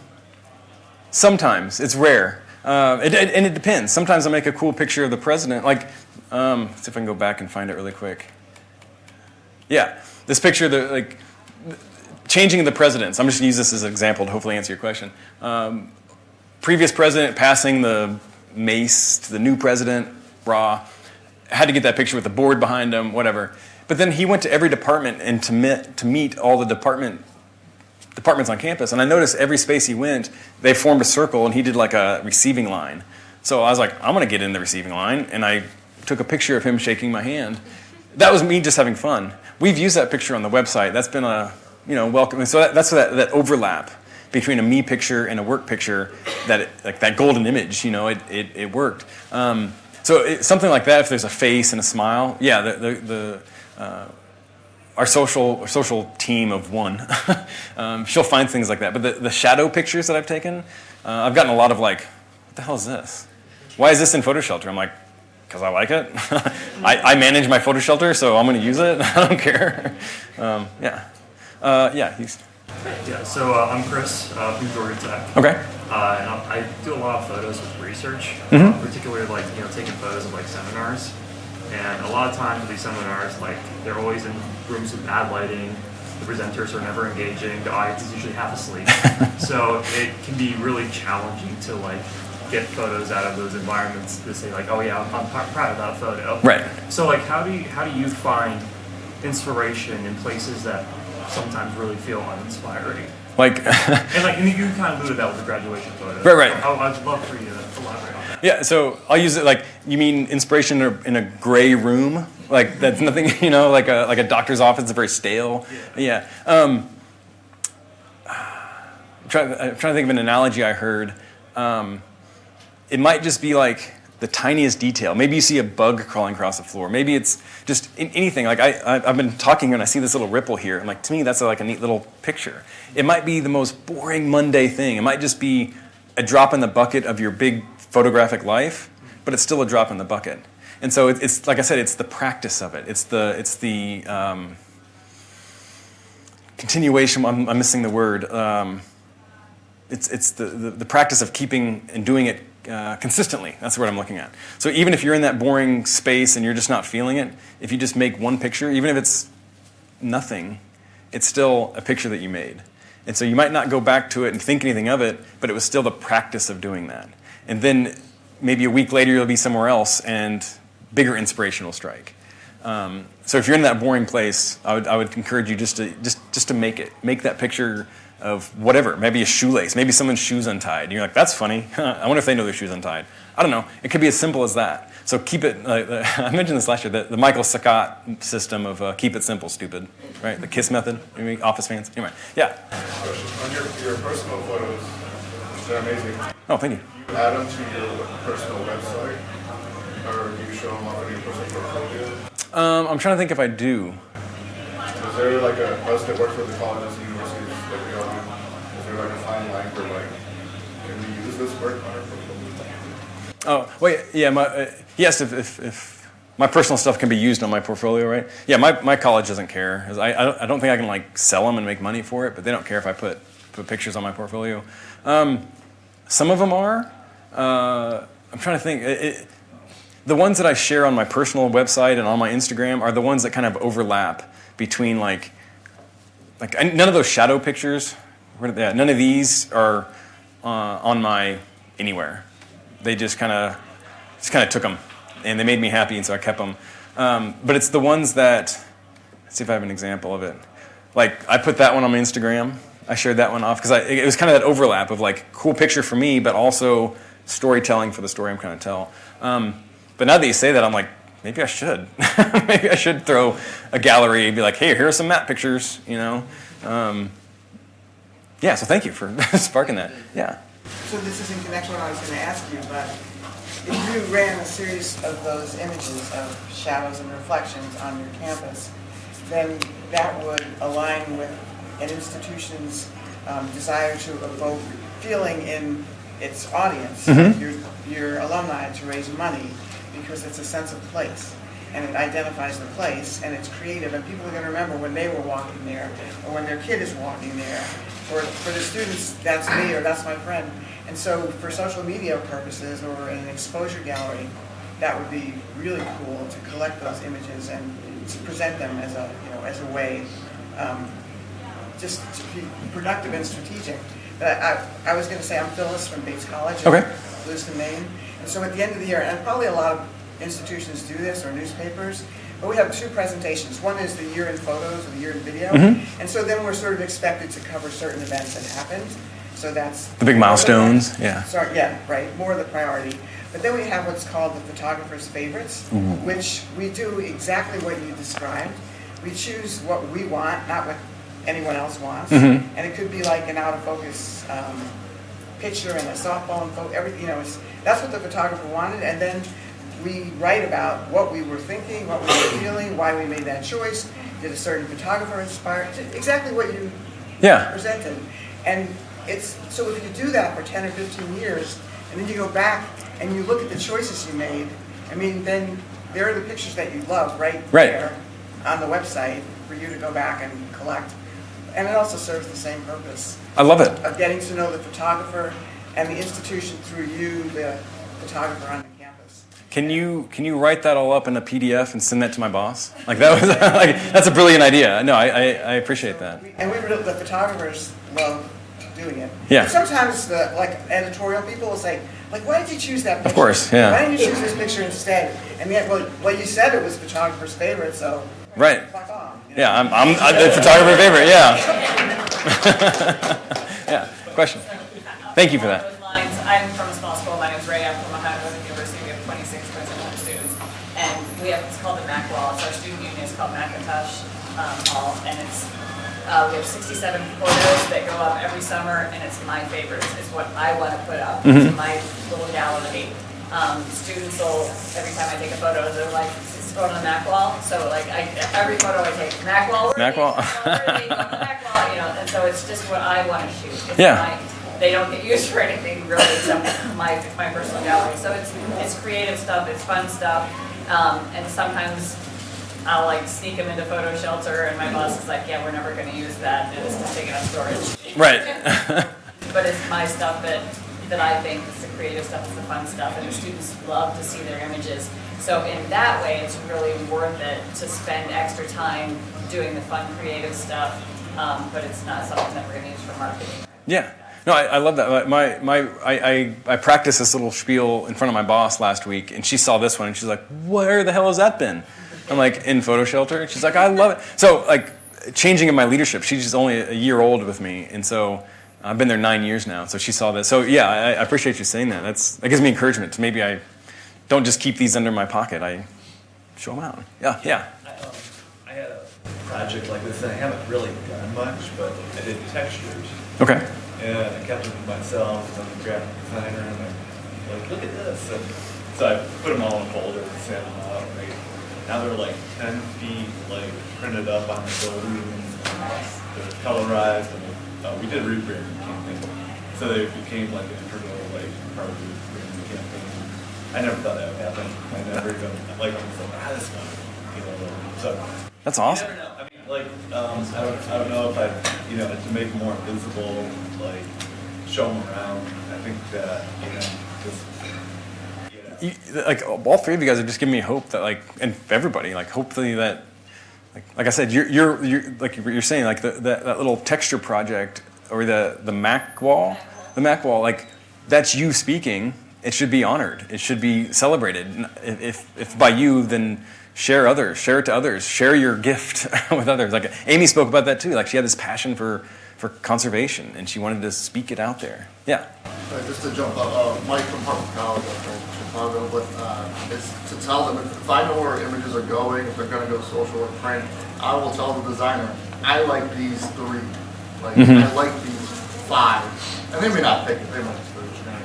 Sometimes. It's rare. And it depends. Sometimes I make a cool picture of the president. Like, let's see if I can go back and find it really quick. Yeah, this picture, changing the presidents. I'm just going to use this as an example to hopefully answer your question. Previous president passing the mace to the new president, raw. Had to get that picture with the board behind him, whatever. But then he went to every department and to meet all the departments on campus, and I noticed every space he went, they formed a circle, and he did like a receiving line. So I was like, I'm going to get in the receiving line, and I took a picture of him shaking my hand. That was me just having fun. We've used that picture on the website. That's been welcome. So that's that overlap between a me picture and a work picture, that golden image. It worked. So something like that. If there's a face and a smile, yeah, our social team of one, she'll find things like that. But the shadow pictures that I've taken, I've gotten a lot of like, what the hell is this? Why is this in photo shelter? I'm like, because I like it. I manage my photo shelter, so I'm going to use it. I don't care. Yeah, so I'm Chris from Georgia Tech. Okay. And I do a lot of photos with research, particularly like taking photos of like seminars. And a lot of times with these seminars, like they're always in rooms with bad lighting. The presenters are never engaging. The audience is usually half asleep. So it can be really challenging to like get photos out of those environments to say like, oh yeah, I'm proud of that photo. Right. So like, how do you find inspiration in places that sometimes really feel uninspiring? Like, and you kind of alluded that with the graduation photo. Right. So I'd love for you to elaborate on that. yeah, so I'll use it like, you mean inspiration in a gray room? Like that's nothing, like a doctor's office, it's very stale. Yeah. I'm trying to think of an analogy I heard. It might just be like the tiniest detail. Maybe you see a bug crawling across the floor. Maybe it's just anything. Like I've been talking and I see this little ripple here. And like to me, that's like a neat little picture. It might be the most boring, mundane thing. It might just be a drop in the bucket of your big photographic life, but it's still a drop in the bucket. And so it's like I said, it's the practice of it. It's the continuation. I'm missing the word. It's the practice of keeping and doing it consistently. That's what I'm looking at. So even if you're in that boring space and you're just not feeling it, if you just make one picture, even if it's nothing, it's still a picture that you made. And so you might not go back to it and think anything of it, but it was still the practice of doing that. And then maybe a week later you'll be somewhere else and bigger inspiration will strike. So if you're in that boring place, I would encourage you just to make it. Make that picture of whatever, maybe a shoelace, maybe someone's shoe's untied. And you're like, that's funny. I wonder if they know their shoe's untied. I don't know. It could be as simple as that. So keep it, I mentioned this last year, the Michael Saccott system of keep it simple, stupid, right? The KISS method, maybe Office fans. Anyway, yeah. On your personal photos, they're amazing. Oh, thank you. Do you add them to your personal website, or do you show them off on your personal portfolio? I'm trying to think if I do. Is there like us that work for the colleges and universities that we all do? Is there like a fine line for like, can we use this work on our portfolio? Oh, wait, yeah, yes, if my personal stuff can be used on my portfolio, right? Yeah, my college doesn't care. I don't think I can like sell them and make money for it, but they don't care if I put pictures on my portfolio. Some of them are. I'm trying to think. The ones that I share on my personal website and on my Instagram are the ones that kind of overlap between like none of those shadow pictures. None of these are on my anywhere. They just kind of took them, and they made me happy, and so I kept them. But it's the ones that, let's see if I have an example of it. Like I put that one on my Instagram. I shared that one off because it was kind of that overlap of like cool picture for me, but also storytelling for the story I'm trying to tell. But now that you say that, I'm like, maybe I should. Maybe I should throw a gallery and be like, hey, here are some map pictures, Yeah, so thank you for sparking that. Yeah. So this is in connection with what I was going to ask you, but if you ran a series of those images of shadows and reflections on your campus, then that would align with an institution's desire to evoke feeling in its audience, your alumni, to raise money, because it's a sense of place. And it identifies the place, and it's creative, and people are going to remember when they were walking there, or when their kid is walking there. Or for the students, that's me, or that's my friend. And so for social media purposes, or in an exposure gallery, that would be really cool to collect those images and to present them as a way just to be productive and strategic. But I was going to say, I'm Phyllis from Bates College in Lewiston, Maine. And so at the end of the year, and probably a lot of institutions do this, or newspapers, but we have two presentations. One is the year in photos, or the year in video. And so then we're sort of expected to cover certain events that happened. So that's the big milestones, yeah. Sorry, yeah, right, more of the priority. But then we have what's called the photographer's favorites, which we do exactly what you described. We choose what we want, not what anyone else wants. And it could be like an out of focus picture and a softball and photo, everything, that's what the photographer wanted. And then we write about what we were thinking, what we were feeling, why we made that choice. Did a certain photographer inspire? Exactly what you presented. And so if you do that for 10 or 15 years, and then you go back and you look at the choices you made, I mean, then there are the pictures that you love right Right. there on the website for you to go back and collect. And it also serves the same purpose I love it. of getting to know the photographer and the institution through you, the photographer on the campus. Can you write that all up in a PDF and send that to my boss? Like that was like that's a brilliant idea. No, I appreciate that. And the photographers love doing it. Yeah. Sometimes the editorial people will say, like, why did you choose that picture? Of course, yeah. Why didn't you choose this picture instead? And yet, well, you said it was photographer's favorite, so Right. fuck off. You know? Yeah, I'm the photographer favorite. Yeah. Yeah. Question. Thank you for that. I'm from a small school. My name's Ray. I'm from Ohio University. We have 26 residential students, and it's called the Mac Wall. It's our student union. It's called Macintosh Hall, and we have 67 photos that go up every summer, and it's my favorites. It's what I want to put up. It's my little gallery. Students will, every time I take a photo, they're like, it's going on the Mac Wall. So like every photo I take, Mac Wall. Mac Wall. Mac Wall, and so it's just what I want to shoot. It's Yeah. they don't get used for anything really except my personal gallery. So it's creative stuff, it's fun stuff, and sometimes I'll like sneak them into Photo Shelter, and my boss is like, "Yeah, we're never going to use that. It's just taking up storage." Right. But it's my stuff that I think is the creative stuff, it's the fun stuff, and the students love to see their images. So in that way, it's really worth it to spend extra time doing the fun, creative stuff. But it's not something that we're going to use for marketing. Yeah. No, I love that. I practiced this little spiel in front of my boss last week, and she saw this one, and she's like, "Where the hell has that been?" I'm like, "In Photo Shelter." She's like, "I love it." So, like, changing in my leadership. She's just only a year old with me, and so I've been there 9 years now. So she saw this. So yeah, I appreciate you saying that. That gives me encouragement to maybe I don't just keep these under my pocket. I show them out. Yeah. I had a project like this, and I haven't really done much, but I did textures. Okay. And I kept them to myself as I'm a graphic designer, and I'm like, look at this. And so I put them all in a folder and sent them out. And now they're like 10 feet, like printed up on the buildings. They're colorized, and we did rebranding campaign. So they became like an integral part of the rebranding campaign. I never thought that would happen. I never even like this one, So That's you awesome. never know. I mean, like, I don't know if to make more visible, like, show them around. I think that, Like all three of you guys are just giving me hope that and everybody, hopefully that, like I said, you're like you're saying, like that little texture project or the Mac wall, that's you speaking. It should be honored. It should be celebrated. If by you, then share it to others. Share your gift with others. Like Amy spoke about that too. Like she had this passion for conservation, and she wanted to speak it out there. Yeah. Just to jump up, Mike from Harvard College up in Chicago, but it's to tell them if I know where images are going, if they're going to go social or print, I will tell the designer, I like these 3, I like these 5, and they may not pick it, they might just do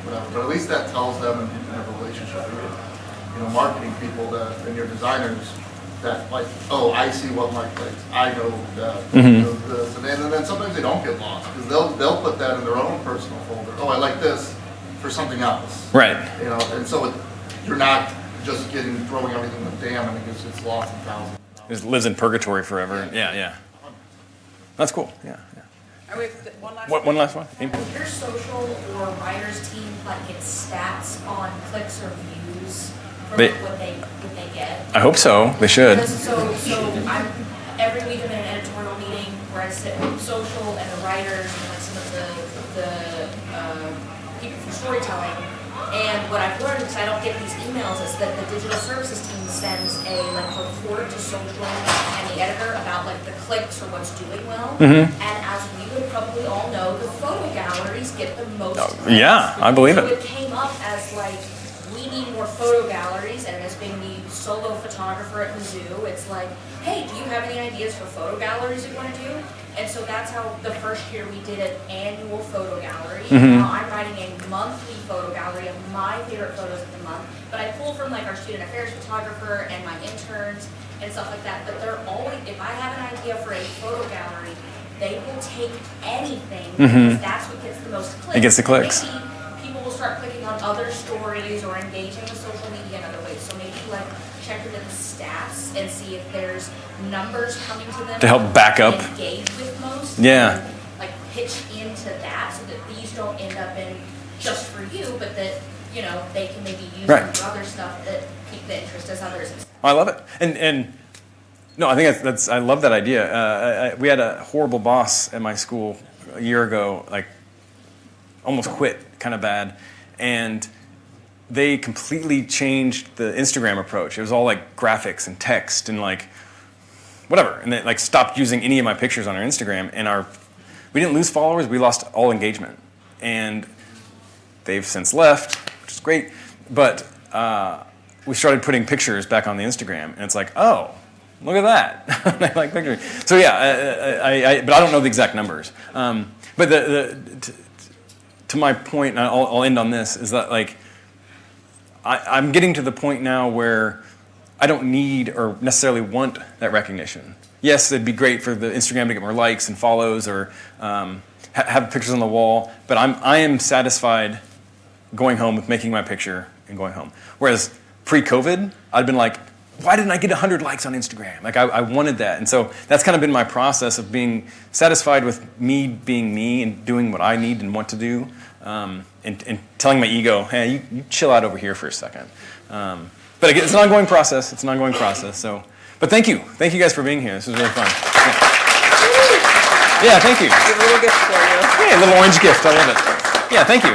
whatever, but at least that tells them and you can have a relationship with marketing people and your designers that I see what Mike likes, I know that, this, and then sometimes they don't get lost, because they'll put that in their own personal folder, I like this, for something else. Right. And so you're not just throwing everything in the dam and it's lost in thousands. It lives in purgatory forever. Yeah. That's cool. Yeah. Are we, one last One last one? Amy? Does your social or writers team get stats on clicks or views from what they get? I hope so. They should. So every week I'm in an editorial meeting where I sit with social and the writers and some of the people from storytelling. And what I've learned, because I don't get these emails, is that the digital services team sends a report to social and the editor about the clicks or what's doing well. And as we would probably all know, the photo galleries get the most clicks. Yeah, I believe So it. it came up as we need more photo galleries, and as being the solo photographer at Mizzou, it's like, hey, do you have any ideas for photo galleries you want to do? And so that's how the first year we did an annual photo gallery. Now I'm writing a monthly photo gallery of my favorite photos of the month, but I pull from our student affairs photographer and my interns and stuff like that. But they're always, if I have an idea for a photo gallery, they will take anything because that's what gets the most clicks. It gets the clicks. Maybe people will start clicking on other stories or engaging with social media in other ways. So maybe numbers coming to them. To help back up. Engage with most. Yeah. And, like pitch into that so that these don't end up in just for you, but that, you know, they can maybe use Right. them for other stuff that pique the interest as others. I love it. And no, I think that's I love that idea. We had a horrible boss at my school a year ago, like almost quit, kind of bad, and they completely changed the Instagram approach. It was all like graphics and text and like whatever, and they like stopped using any of my pictures on our Instagram. And we didn't lose followers, we lost all engagement, and they've since left, which is great. But we started putting pictures back on the Instagram, and it's like, oh, look at that. I like pictures. So yeah, but I don't know the exact numbers. But to my point, and I'll end on this, is that like I'm getting to the point now where I don't need or necessarily want that recognition. Yes, it'd be great for the Instagram to get more likes and follows or have pictures on the wall, but I am satisfied going home with making my picture and going home. Whereas pre-COVID, I'd been like, why didn't I get 100 likes on Instagram? Like I wanted that. And so that's kind of been my process of being satisfied with me being me and doing what I need and want to do, and telling my ego, hey, you chill out over here for a second. But again, it's an ongoing process. It's an ongoing process. So, but thank you. Thank you guys for being here. This was really fun. Yeah, thank you. A little gift for you. Yeah, a little orange gift. I love it. Yeah, thank you.